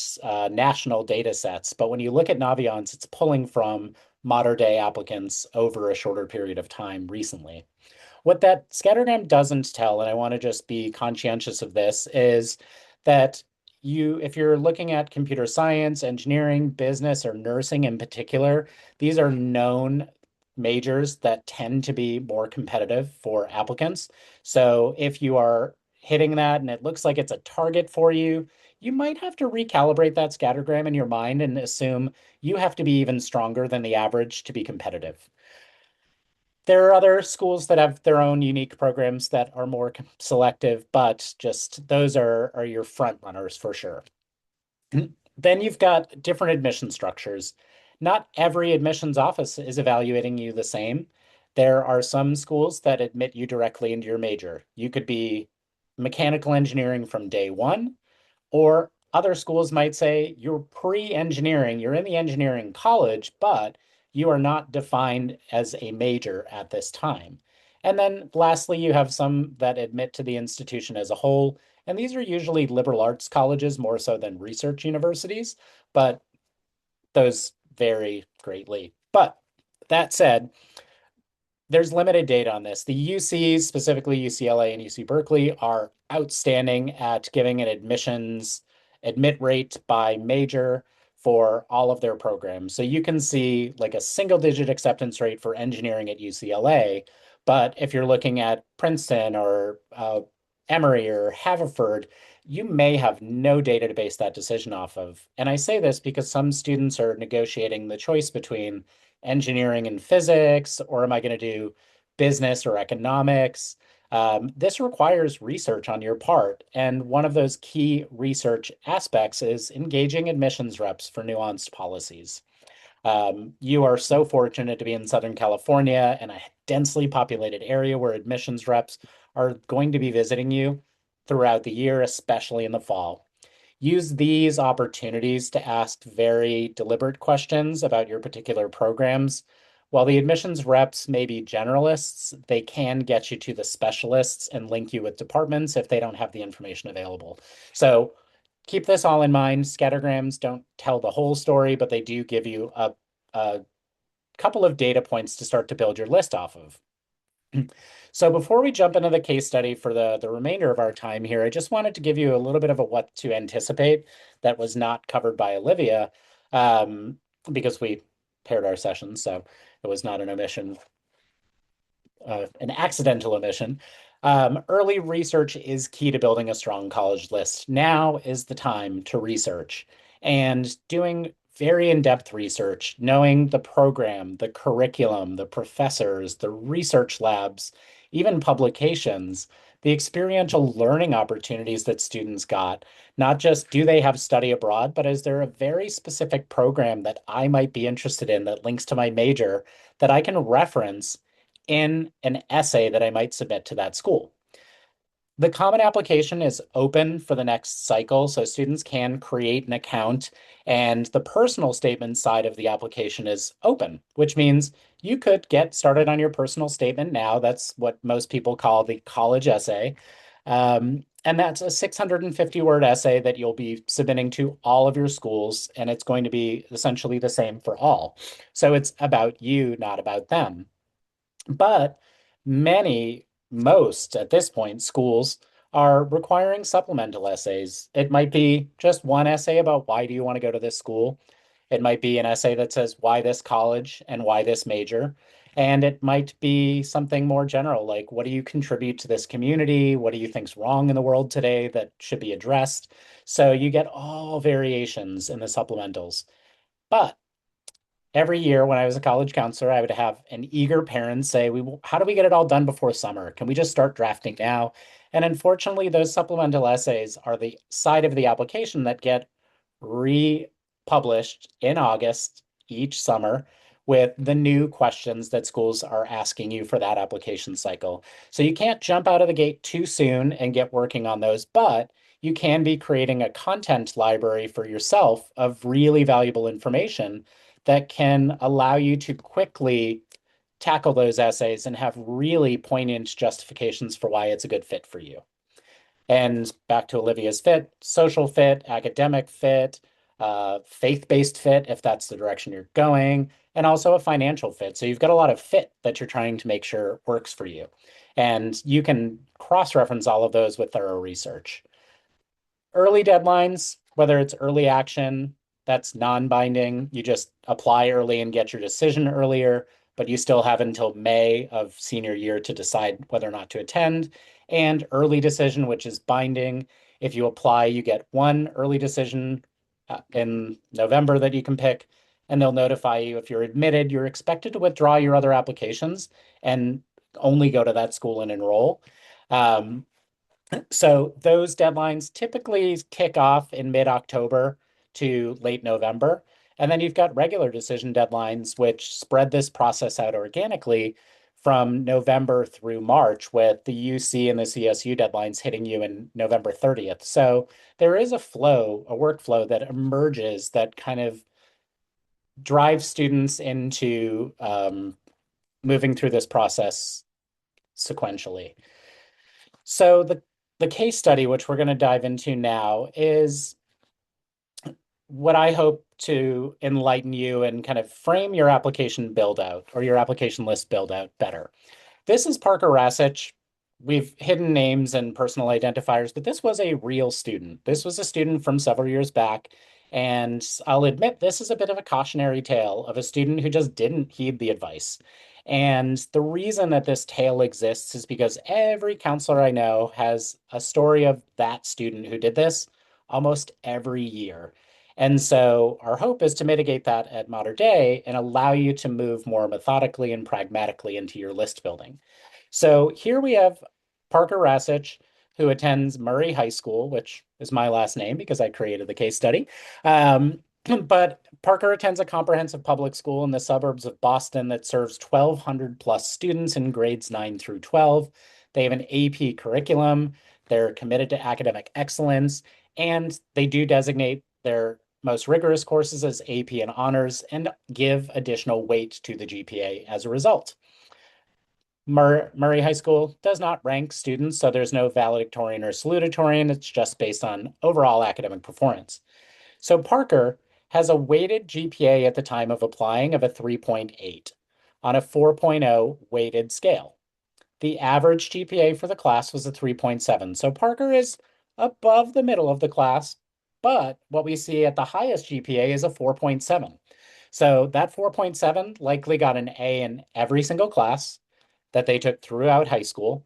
national data sets. But when you look at Naviance, it's pulling from Mater Dei applicants over a shorter period of time recently. What that scattergram doesn't tell, and I want to just be conscientious of this, is that if you're looking at computer science, engineering, business, or nursing in particular, these are known majors that tend to be more competitive for applicants. So if you are hitting that and it looks like it's a target for you, you might have to recalibrate that scattergram in your mind and assume you have to be even stronger than the average to be competitive. There are other schools that have their own unique programs that are more selective, but just those are your front runners for sure. Then you've got different admission structures. Not every admissions office is evaluating you the same. There are some schools that admit you directly into your major. You could be mechanical engineering from day one, or other schools might say you're pre-engineering, you're in the engineering college, but you are not defined as a major at this time. And then lastly, you have some that admit to the institution as a whole. And these are usually liberal arts colleges more so than research universities, but those vary greatly. But that said, there's limited data on this. The UCs, specifically UCLA and UC Berkeley, are outstanding at giving an admit rate by major for all of their programs. So you can see like a single-digit acceptance rate for engineering at UCLA, but if you're looking at Princeton or Emory or Haverford, you may have no data to base that decision off of. And I say this because some students are negotiating the choice between engineering and physics, or am I going to do business or economics? This requires research on your part. And one of those key research aspects is engaging admissions reps for nuanced policies. You are so fortunate to be in Southern California in a densely populated area where admissions reps are going to be visiting you throughout the year, especially in the fall. Use these opportunities to ask very deliberate questions about your particular programs. While the admissions reps may be generalists, they can get you to the specialists and link you with departments if they don't have the information available. So keep this all in mind. Scattergrams don't tell the whole story, but they do give you a couple of data points to start to build your list off of. So before we jump into the case study for the remainder of our time here, I just wanted to give you a little bit of a what to anticipate that was not covered by Olivia, because we paired our sessions, so it was not an omission, an accidental omission. Early research is key to building a strong college list. Now is the time to research, and doing very in-depth research, knowing the program, the curriculum, the professors, the research labs even publications, the experiential learning opportunities that students got, not just do they have study abroad, but is there a very specific program that I might be interested in that links to my major that I can reference in an essay that I might submit to that school? The Common Application is open for the next cycle, so students can create an account, and the personal statement side of the application is open, which means you could get started on your personal statement now. That's what most people call the college essay. And that's a 650 word essay that you'll be submitting to all of your schools, and it's going to be essentially the same for all. So it's about you, not about them. But most at this point, schools are requiring supplemental essays. It might be just one essay about why do you want to go to this school. It might be an essay that says why this college and why this major. And it might be something more general, like what do you contribute to this community? What do you think's wrong in the world today that should be addressed? So you get all variations in the supplementals. But every year when I was a college counselor, I would have an eager parent say, how do we get it all done before summer? Can we just start drafting now? And unfortunately, those supplemental essays are the side of the application that get republished in August each summer with the new questions that schools are asking you for that application cycle. So you can't jump out of the gate too soon and get working on those, but you can be creating a content library for yourself of really valuable information that can allow you to quickly tackle those essays and have really poignant justifications for why it's a good fit for you. And back to Olivia's fit, social fit, academic fit, faith-based fit, if that's the direction you're going, and also a financial fit. So you've got a lot of fit that you're trying to make sure works for you. And you can cross-reference all of those with thorough research. Early deadlines, whether it's early action, that's non-binding. You just apply early and get your decision earlier, but you still have until May of senior year to decide whether or not to attend. And early decision, which is binding. If you apply, you get one early decision in November that you can pick, and they'll notify you if you're admitted. You're expected to withdraw your other applications and only go to that school and enroll. So those deadlines typically kick off in mid-October to late November. And then you've got regular decision deadlines, which spread this process out organically from November through March, with the UC and the CSU deadlines hitting you in November 30th. So there is a flow, a workflow that emerges that kind of drives students into moving through this process sequentially. So the case study, which we're going to dive into now, is what I hope to enlighten you and kind of frame your application build out or your application list build out better. This is Parker Rasich. We've hidden names and personal identifiers, but this was a real student. This was a student from several years back. And I'll admit, this is a bit of a cautionary tale of a student who just didn't heed the advice. And the reason that this tale exists is because every counselor I know has a story of that student who did this almost every year. And so our hope is to mitigate that at Modern Day and allow you to move more methodically and pragmatically into your list building. So here we have Parker Rasich, who attends Murray High School, which is my last name because I created the case study. But Parker attends a comprehensive public school in the suburbs of Boston that serves 1,200 plus students in grades 9 through 12. They have an AP curriculum. They're committed to academic excellence, and they do designate their most rigorous courses as AP and honors and give additional weight to the GPA as a result. Murray High School does not rank students, so there's no valedictorian or salutatorian. It's just based on overall academic performance. So Parker has a weighted GPA at the time of applying of a 3.8 on a 4.0 weighted scale. The average GPA for the class was a 3.7. So Parker is above the middle of the class, but what we see at the highest GPA is a 4.7. So that 4.7 likely got an A in every single class that they took throughout high school.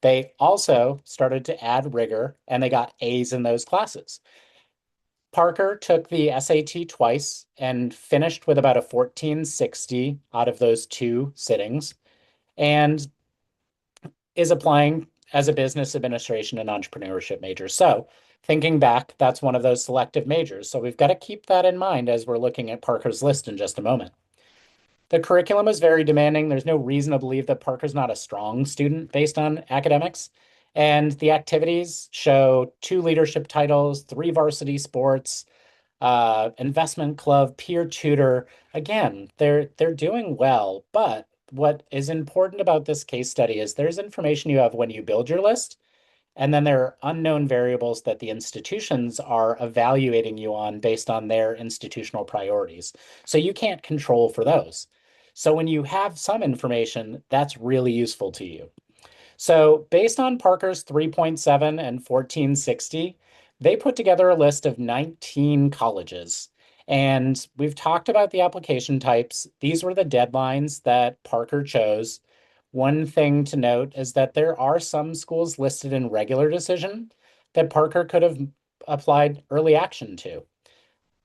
They also started to add rigor and they got A's in those classes. Parker took the SAT twice and finished with about a 1460 out of those two sittings. And is applying as a business administration and entrepreneurship major. So thinking back, that's one of those selective majors. So we've got to keep that in mind as we're looking at Parker's list in just a moment. The curriculum is very demanding. There's no reason to believe that Parker's not a strong student based on academics. And the activities show 2 leadership titles, 3 varsity sports, investment club, peer tutor. Again, they're doing well, but what is important about this case study is there's information you have when you build your list, and then there are unknown variables that the institutions are evaluating you on based on their institutional priorities. So you can't control for those. So when you have some information, that's really useful to you. So based on Parker's 3.7 and 1460, they put together a list of 19 colleges. And we've talked about the application types. These were the deadlines that Parker chose. One thing to note is that there are some schools listed in regular decision that Parker could have applied early action to.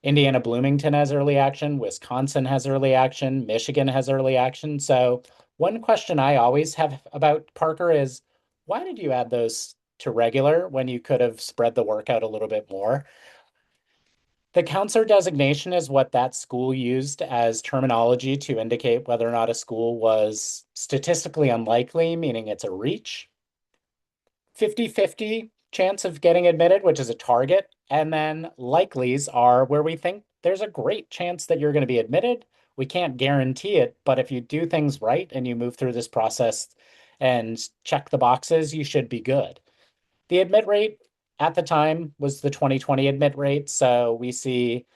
Indiana Bloomington has early action, Wisconsin has early action, Michigan has early action. So one question I always have about Parker is, why did you add those to regular when you could have spread the work out a little bit more? The counselor designation is what that school used as terminology to indicate whether or not a school was statistically unlikely, meaning it's a reach. 50-50 chance of getting admitted, which is a target. And then likelies are where we think there's a great chance that you're going to be admitted. We can't guarantee it, but if you do things right and you move through this process and check the boxes, you should be good. The admit rate at the time was the 2020 admit rate. So we see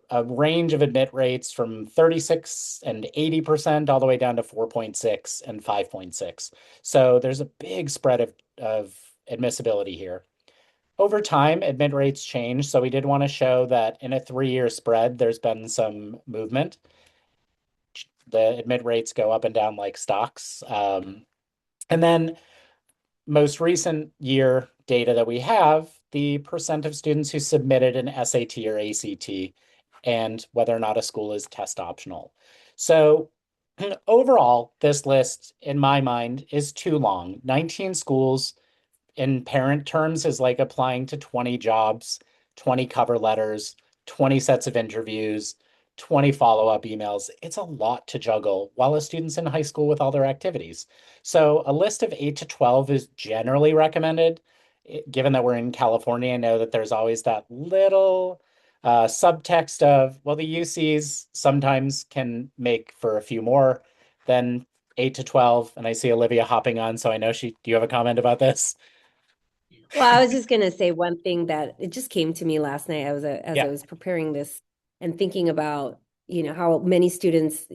a range of admit rates from 36 and 80% all the way down to 4.6 and 5.6. So there's a big spread of admissibility here. Over time, admit rates change. So we did want to show that in a 3-year spread, there's been some movement. The admit rates go up and down like stocks. And then most recent year data that we have, the percent of students who submitted an SAT or ACT and whether or not a school is test optional. So overall, this list, in my mind, is too long. 19 schools in parent terms is like applying to 20 jobs, 20 cover letters, 20 sets of interviews, 20 follow-up emails. It's a lot to juggle while a student's in high school with all their activities. So a list of 8 to 12 is generally recommended. Given that we're in California, I know that there's always that little subtext of, well, the UCs sometimes can make for a few more than 8 to 12. And I see Olivia hopping on, so I know do you have a comment about this? Well, I was just gonna say one thing that it just came to me last night. As I Yeah, was preparing this and thinking about, how many students,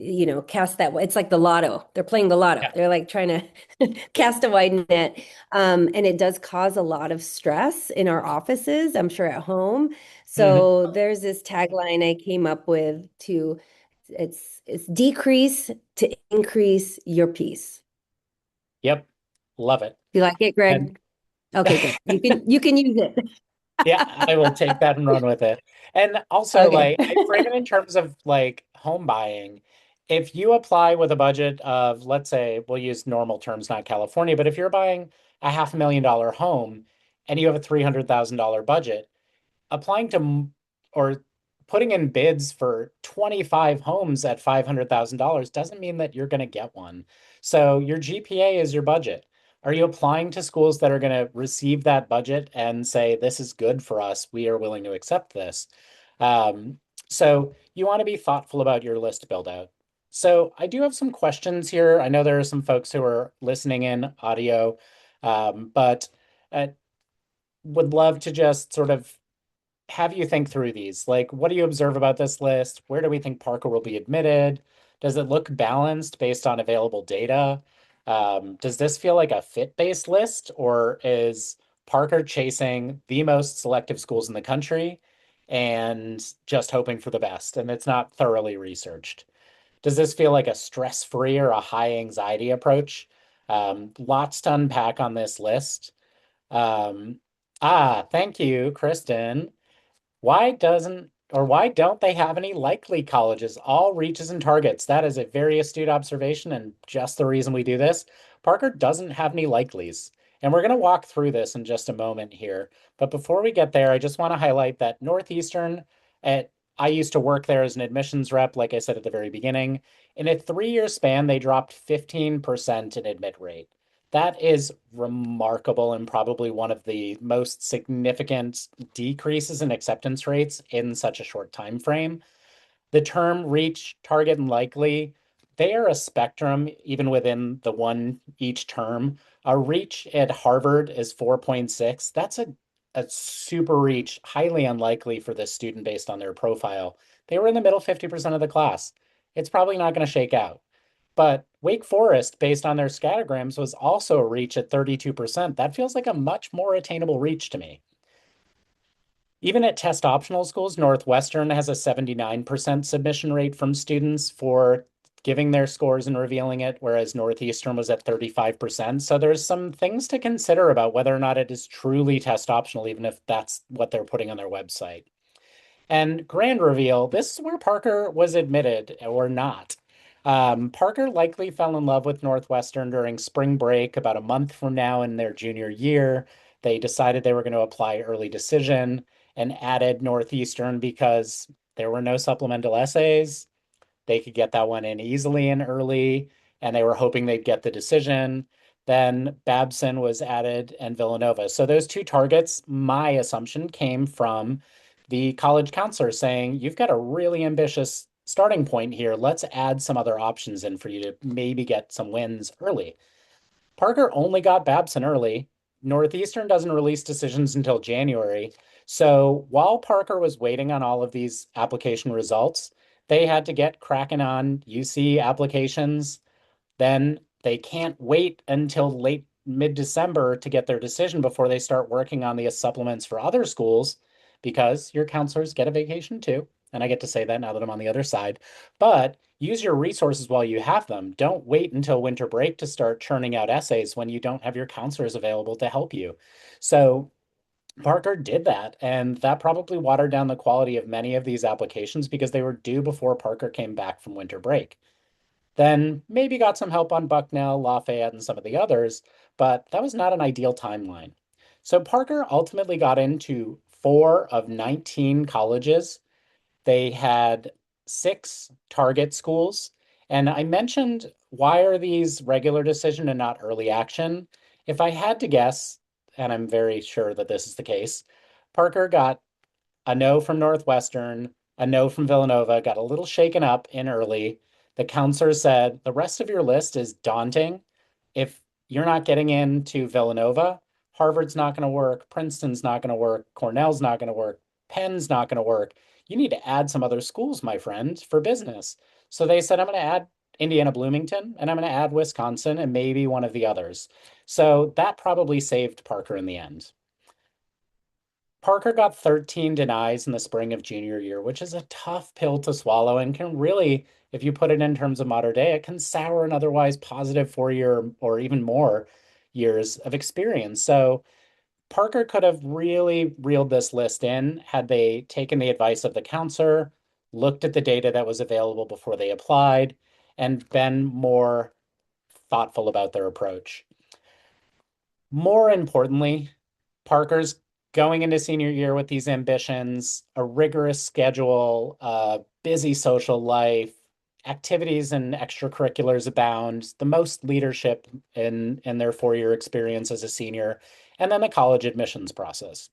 cast that. It's like the lotto. They're playing the lotto. yeah. They're like trying to cast a wide net. And it does cause a lot of stress in our offices, I'm sure at home. Mhm. So there's this tagline I came up with to it's decrease to increase your peace. Yep. Love it. You like it, And Greg? Okay, good. You can use it. yeah, I will take that and run with it. And also, Okay. like, I frame it in terms of like home buying. If you apply with a budget of, let's say, we'll use normal terms, not California, but if you're buying a $500,000 home and you have a $300,000 budget, applying to or putting in bids for 25 homes at $500,000 doesn't mean that you're going to get one. So your GPA is your budget. Are you applying to schools that are going to receive that budget and say, this is good for us? We are willing to accept this. Um, so you want to be thoughtful about your list build out. So I do have some questions here. I know there are some folks who are listening in audio, but uh, would love to just sort of have you think through these. Like, what do you observe about this list? Where do we think Parker will be admitted? Does it look balanced based on available data? Does this feel like a fit-based list, or is Parker chasing the most selective schools in the country and just hoping for the best, and it's not thoroughly researched? Does this feel like a stress-free or a high anxiety approach? Lots to unpack on this list. Um, Thank you, Kristen. Why don't they have any likely colleges? All reaches and targets. That is a very astute observation and just the reason we do this. Parker doesn't have any likelies. And we're going to walk through this in just a moment here. But before we get there, I just want to highlight that Northeastern, at, I used to work there as an admissions rep, like I said at the very beginning. In a 3-year span, they dropped 15% in admit rate. That is remarkable and probably one of the most significant decreases in acceptance rates in such a short time frame. The term reach, target, and likely, they are a spectrum even within the one each term. A reach at Harvard is 4.6. That's a super reach, highly unlikely for this student based on their profile. They were in the middle 50% of the class. It's probably not going to shake out. But Wake Forest, based on their scattergrams, was also a reach at 32%. That feels like a much more attainable reach to me. Even at test optional schools, Northwestern has a 79% submission rate from students for giving their scores and revealing it, whereas Northeastern was at 35%. So there's some things to consider about whether or not it is truly test optional, even if that's what they're putting on their website. And grand reveal, this is where Parker was admitted or not. Parker likely fell in love with Northwestern during spring break about a month from now in their junior year. They decided they were going to apply early decision and added Northeastern because there were no supplemental essays. They could get that one in easily and early, and they were hoping they'd get the decision. Then Babson was added and Villanova. So those two targets, my assumption, came from the college counselor saying, you've got a really ambitious starting point here. Let's add some other options in for you to maybe get some wins early. Parker only got Babson early. Northeastern doesn't release decisions until January. So while Parker was waiting on all of these application results, they had to get cracking on UC applications. Then they can't wait until late mid-December to get their decision before they start working on the supplements for other schools because your counselors get a vacation too. And I get to say that now that I'm on the other side. But use your resources while you have them. Don't wait until winter break to start churning out essays when you don't have your counselors available to help you. So Parker did that, and that probably watered down the quality of many of these applications because they were due before Parker came back from winter break. Then maybe got some help on Bucknell, Lafayette, and some of the others, but that was not an ideal timeline. So Parker ultimately got into 4 of 19 colleges. They had 6 target schools. And I mentioned, why are these regular decision and not early action? If I had to guess, and I'm very sure that this is the case, Parker got a no from Northwestern, a no from Villanova, got a little shaken up in early. The counselor said, the rest of your list is daunting. If you're not getting into Villanova, Harvard's not going to work, Princeton's not going to work, Cornell's not going to work, Penn's not going to work. You need to add some other schools, my friend, for business. So they said, I'm going to add Indiana Bloomington and I'm going to add Wisconsin and maybe one of the others. So that probably saved Parker in the end. Parker got 13 denies in the spring of junior year, which is a tough pill to swallow and can really, if you put it in terms of modern day, it can sour an otherwise positive 4 year or even more years of experience. So Parker could have really reeled this list in had they taken the advice of the counselor, looked at the data that was available before they applied, and been more thoughtful about their approach. More importantly, Parker's going into senior year with these ambitions, a rigorous schedule, a busy social life, activities and extracurriculars abound, the most leadership in their 4 year experience as a senior, and then the college admissions process.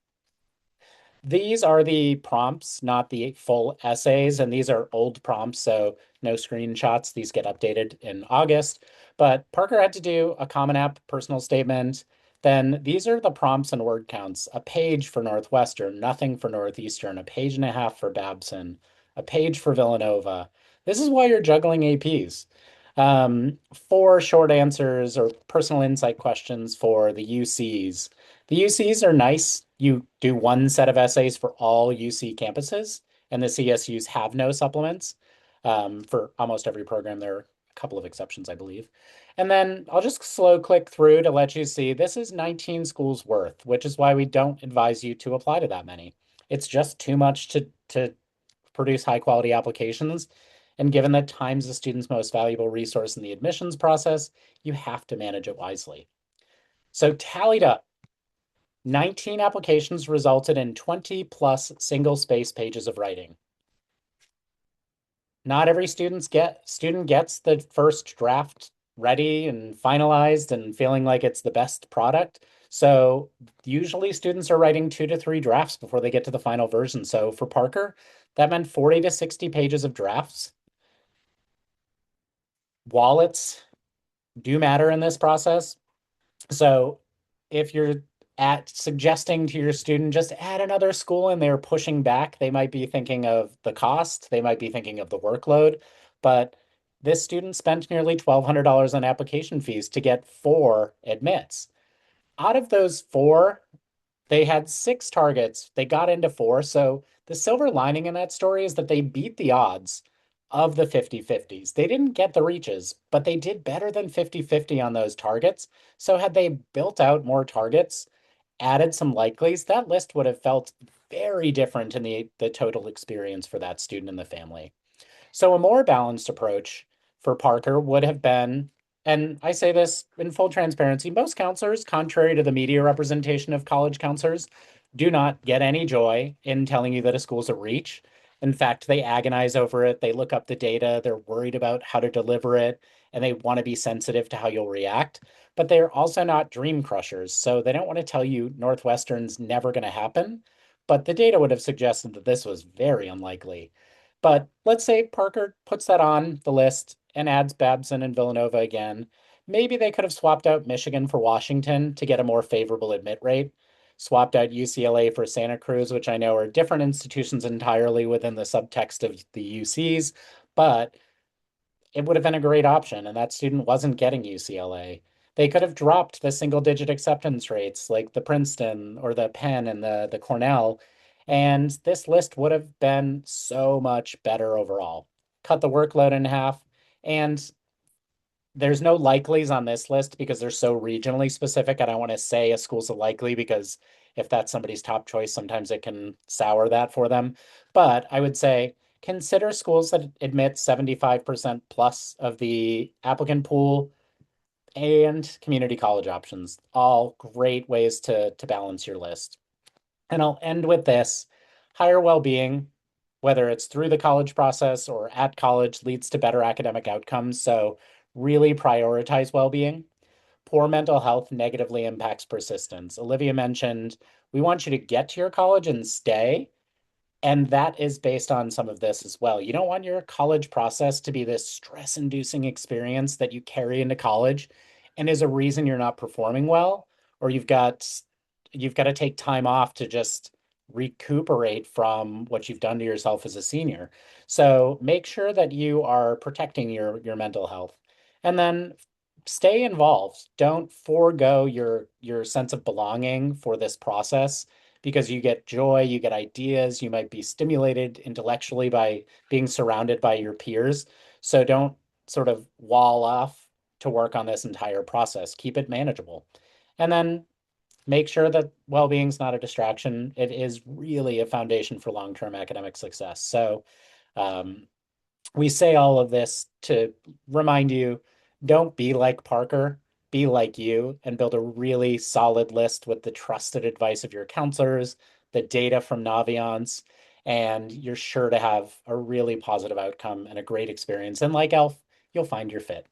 These are the prompts, not the full essays, and these are old prompts, so no screenshots. These get updated in August. But Parker had to do a Common App personal statement. Then these are the prompts and word counts. A page for Northwestern, nothing for Northeastern, a page and a half for Babson, a page for Villanova. This is why you're juggling APs. 4 short answers or personal insight questions for the UCs. The UCs are nice. You do one set of essays for all UC campuses, and the CSUs have no supplements. For almost every program, there are a couple of exceptions, I believe. And then I'll just slow click through to let you see this is 19 schools worth, which is why we don't advise you to apply to that many. It's just too much to produce high quality applications. And given that time's the student's most valuable resource in the admissions process, you have to manage it wisely. So tallied up, 19 applications resulted in 20 plus single space pages of writing. Not every student gets the first draft ready and finalized and feeling like it's the best product. So usually students are writing 2 to 3 drafts before they get to the final version. So for Parker, that meant 40 to 60 pages of drafts. Wallets do matter in this process. So if you're at suggesting to your student just add another school and they're pushing back, they might be thinking of the cost, they might be thinking of the workload. But this student spent nearly $1,200 on application fees to get 4 admits. Out of those 4, they had 6 targets. They got into 4. So the silver lining in that story is that they beat the odds of the 50-50s. They didn't get the reaches, but they did better than 50-50 on those targets. So had they built out more targets, added some likelies, that list would have felt very different in the total experience for that student and the family. So a more balanced approach for Parker would have been, and I say this in full transparency, most counselors, contrary to the media representation of college counselors, do not get any joy in telling you that a school's a reach. In fact, they agonize over it. They look up the data. They're worried about how to deliver it, and they want to be sensitive to how you'll react. But they're also not dream crushers. So they don't want to tell you Northwestern's never going to happen. But the data would have suggested that this was very unlikely. But let's say Parker puts that on the list and adds Babson and Villanova again. Maybe they could have swapped out Michigan for Washington to get a more favorable admit rate, swapped out UCLA for Santa Cruz, which I know are different institutions entirely within the subtext of the UCs, but it would have been a great option, and that student wasn't getting UCLA. They could have dropped the single digit acceptance rates like the Princeton or the Penn and the Cornell, and this list would have been so much better overall. Cut the workload in half, and there's no likelies on this list because they're so regionally specific. I don't want to say a school's a likely because if that's somebody's top choice, sometimes it can sour that for them. But I would say consider schools that admit 75% plus of the applicant pool and community college options. All great ways to balance your list. And I'll end with this. Higher well-being, whether it's through the college process or at college, leads to better academic outcomes. So really prioritize well-being. Poor mental health negatively impacts persistence. Olivia mentioned we want you to get to your college and stay. And that is based on some of this as well. You don't want your college process to be this stress-inducing experience that you carry into college and is a reason you're not performing well, or you've got to take time off to just recuperate from what you've done to yourself as a senior. So make sure that you are protecting your mental health. And then stay involved. Don't forego your sense of belonging for this process because you get joy, you get ideas, you might be stimulated intellectually by being surrounded by your peers. So don't sort of wall off to work on this entire process. Keep it manageable. And then make sure that well-being is not a distraction. It is really a foundation for long-term academic success. So um, we say all of this to remind you, don't be like Parker, be like you, and build a really solid list with the trusted advice of your counselors, the data from Naviance, and you're sure to have a really positive outcome and a great experience. And like Elf, you'll find your fit.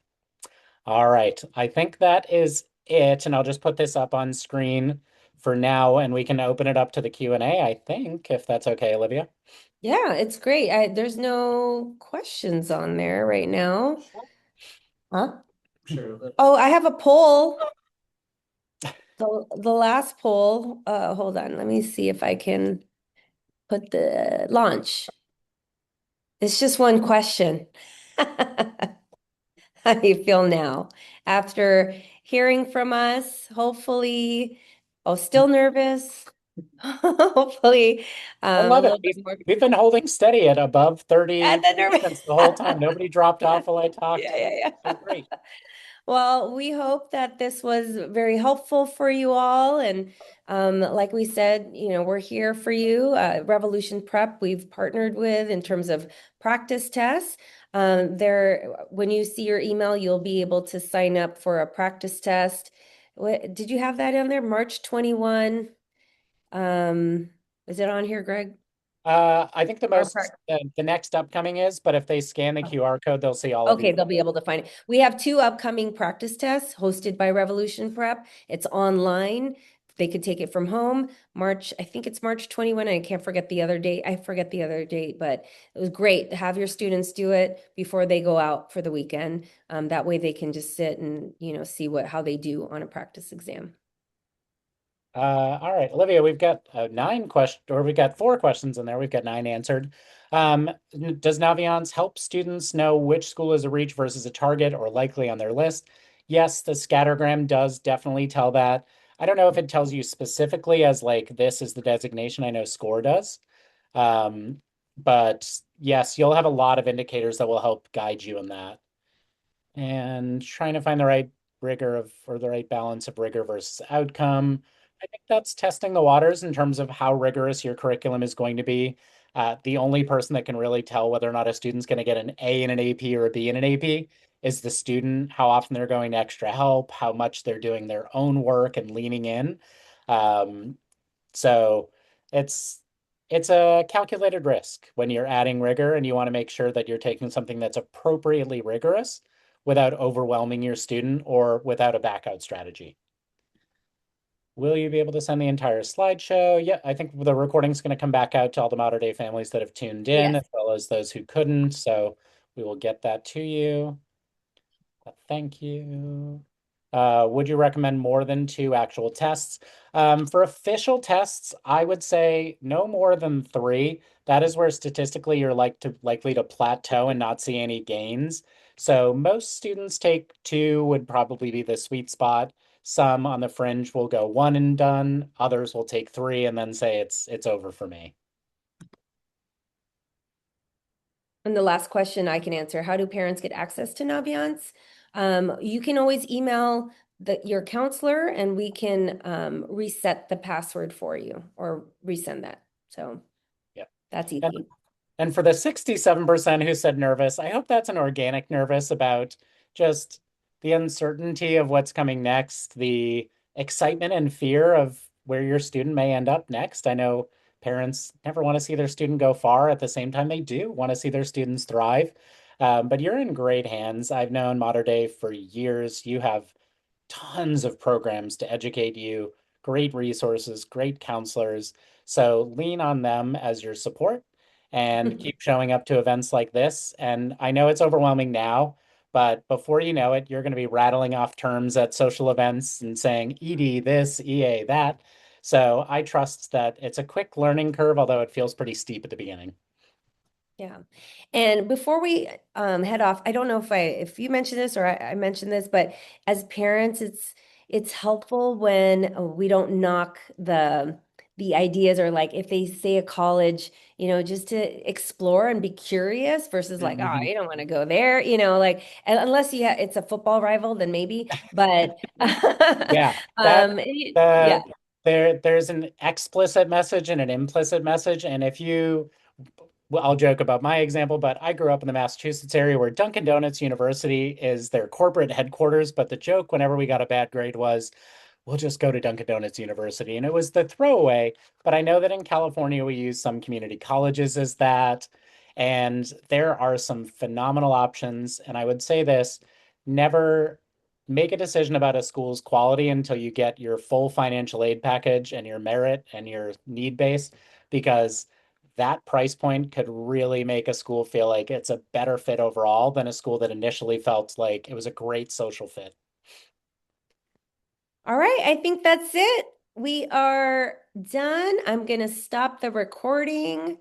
All right, I think that is it, and I'll just put this up on screen for now, and we can open it up to the Q&A, I think, if that's okay, Olivia. Yeah, it's great. There's no questions on there right now. Huh? Sure. Oh, I have a poll. The last poll. Hold on. Let me see if I can put the launch. It's just one question. How do you feel now after hearing from us? Hopefully, oh, still nervous. Hopefully, I a love it. little bit more We've been holding steady at above at 30 the nervous. participants the whole time. Nobody dropped off while I talked. Yeah, yeah, So yeah. great. Well, we hope that this was very helpful for you all. And like we said, we're here for you. Revolution Prep, we've partnered with in terms of practice tests. When you see your email, you'll be able to sign up for a practice test. Did you have that in there? March 21. Um, is it on here, Greg? I think the Our most the next upcoming is, but if they scan the QR code, they'll see all of Okay, these. they'll be able to find it. We have two upcoming practice tests hosted by Revolution Prep. It's online. They could take it from home. I think it's March 21. I can't forget the other date. I forget the other date, but it was great to have your students do it before they go out for the weekend. That way they can just sit and, see how they do on a practice exam. All right, Olivia, we've got we've got 4 questions in there. We've got 9 answered. Does Naviance help students know which school is a reach versus a target or likely on their list? Yes, the scattergram does definitely tell that. I don't know if it tells you specifically as like this is the designation. I know SCORE does. Um, but yes, you'll have a lot of indicators that will help guide you in that. And trying to find the right rigor of or the right balance of rigor versus outcome. I think that's testing the waters in terms of how rigorous your curriculum is going to be. The only person that can really tell whether or not a student's going to get an A in an AP or a B in an AP is the student, how often they're going to extra help, how much they're doing their own work and leaning in. Um, so it's it's a calculated risk when you're adding rigor and you want to make sure that you're taking something that's appropriately rigorous without overwhelming your student or without a backout strategy. Will you be able to send the entire slideshow? Yeah, I think the recording's going to come back out to all the modern day families that have tuned in, Yes. as well as those who couldn't. So we will get that to you. Thank you. Would you recommend more than 2 actual tests? For official tests, I would say no more than 3. That is where statistically you're likely to plateau and not see any gains. So most students take 2 would probably be the sweet spot. Some on the fringe will go 1 and done. Others will take 3 and then say it's over for me. And the last question I can answer, how do parents get access to Naviance? You can always email your counselor and we can reset the password for you or resend that. So Yep. that's And easy. And for the 67% who said nervous, I hope that's an organic nervous about just the uncertainty of what's coming next, the excitement and fear of where your student may end up next. I know parents never want to see their student go far. At the same time, they do want to see their students thrive. But you're in great hands. I've known Mater Dei for years. You have tons of programs to educate you, great resources, great counselors. So lean on them as your support and keep showing up to events like this. And I know it's overwhelming now, but before you know it, you're going to be rattling off terms at social events and saying ED this, EA that. So I trust that it's a quick learning curve, although it feels pretty steep at the beginning. Yeah. And before we head off, I don't know if you mentioned this or I mentioned this, but as parents, it's helpful when we don't knock the ideas or like if they say a college, just to explore and be curious versus like, oh, Mhm. you don't want to go there, like unless it's a football rival, then maybe. But Yeah, that yeah. the there's an explicit message and an implicit message, and if you well, I'll joke about my example, but I grew up in the Massachusetts area where Dunkin' Donuts University is their corporate headquarters. But the joke whenever we got a bad grade was, we'll just go to Dunkin' Donuts University. And it was the throwaway. But I know that in California, we use some community colleges as that. And there are some phenomenal options. And I would say this, never make a decision about a school's quality until you get your full financial aid package and your merit and your need base, because that price point could really make a school feel like it's a better fit overall than a school that initially felt like it was a great social fit. All right, I think that's it. We are done. I'm going to stop the recording.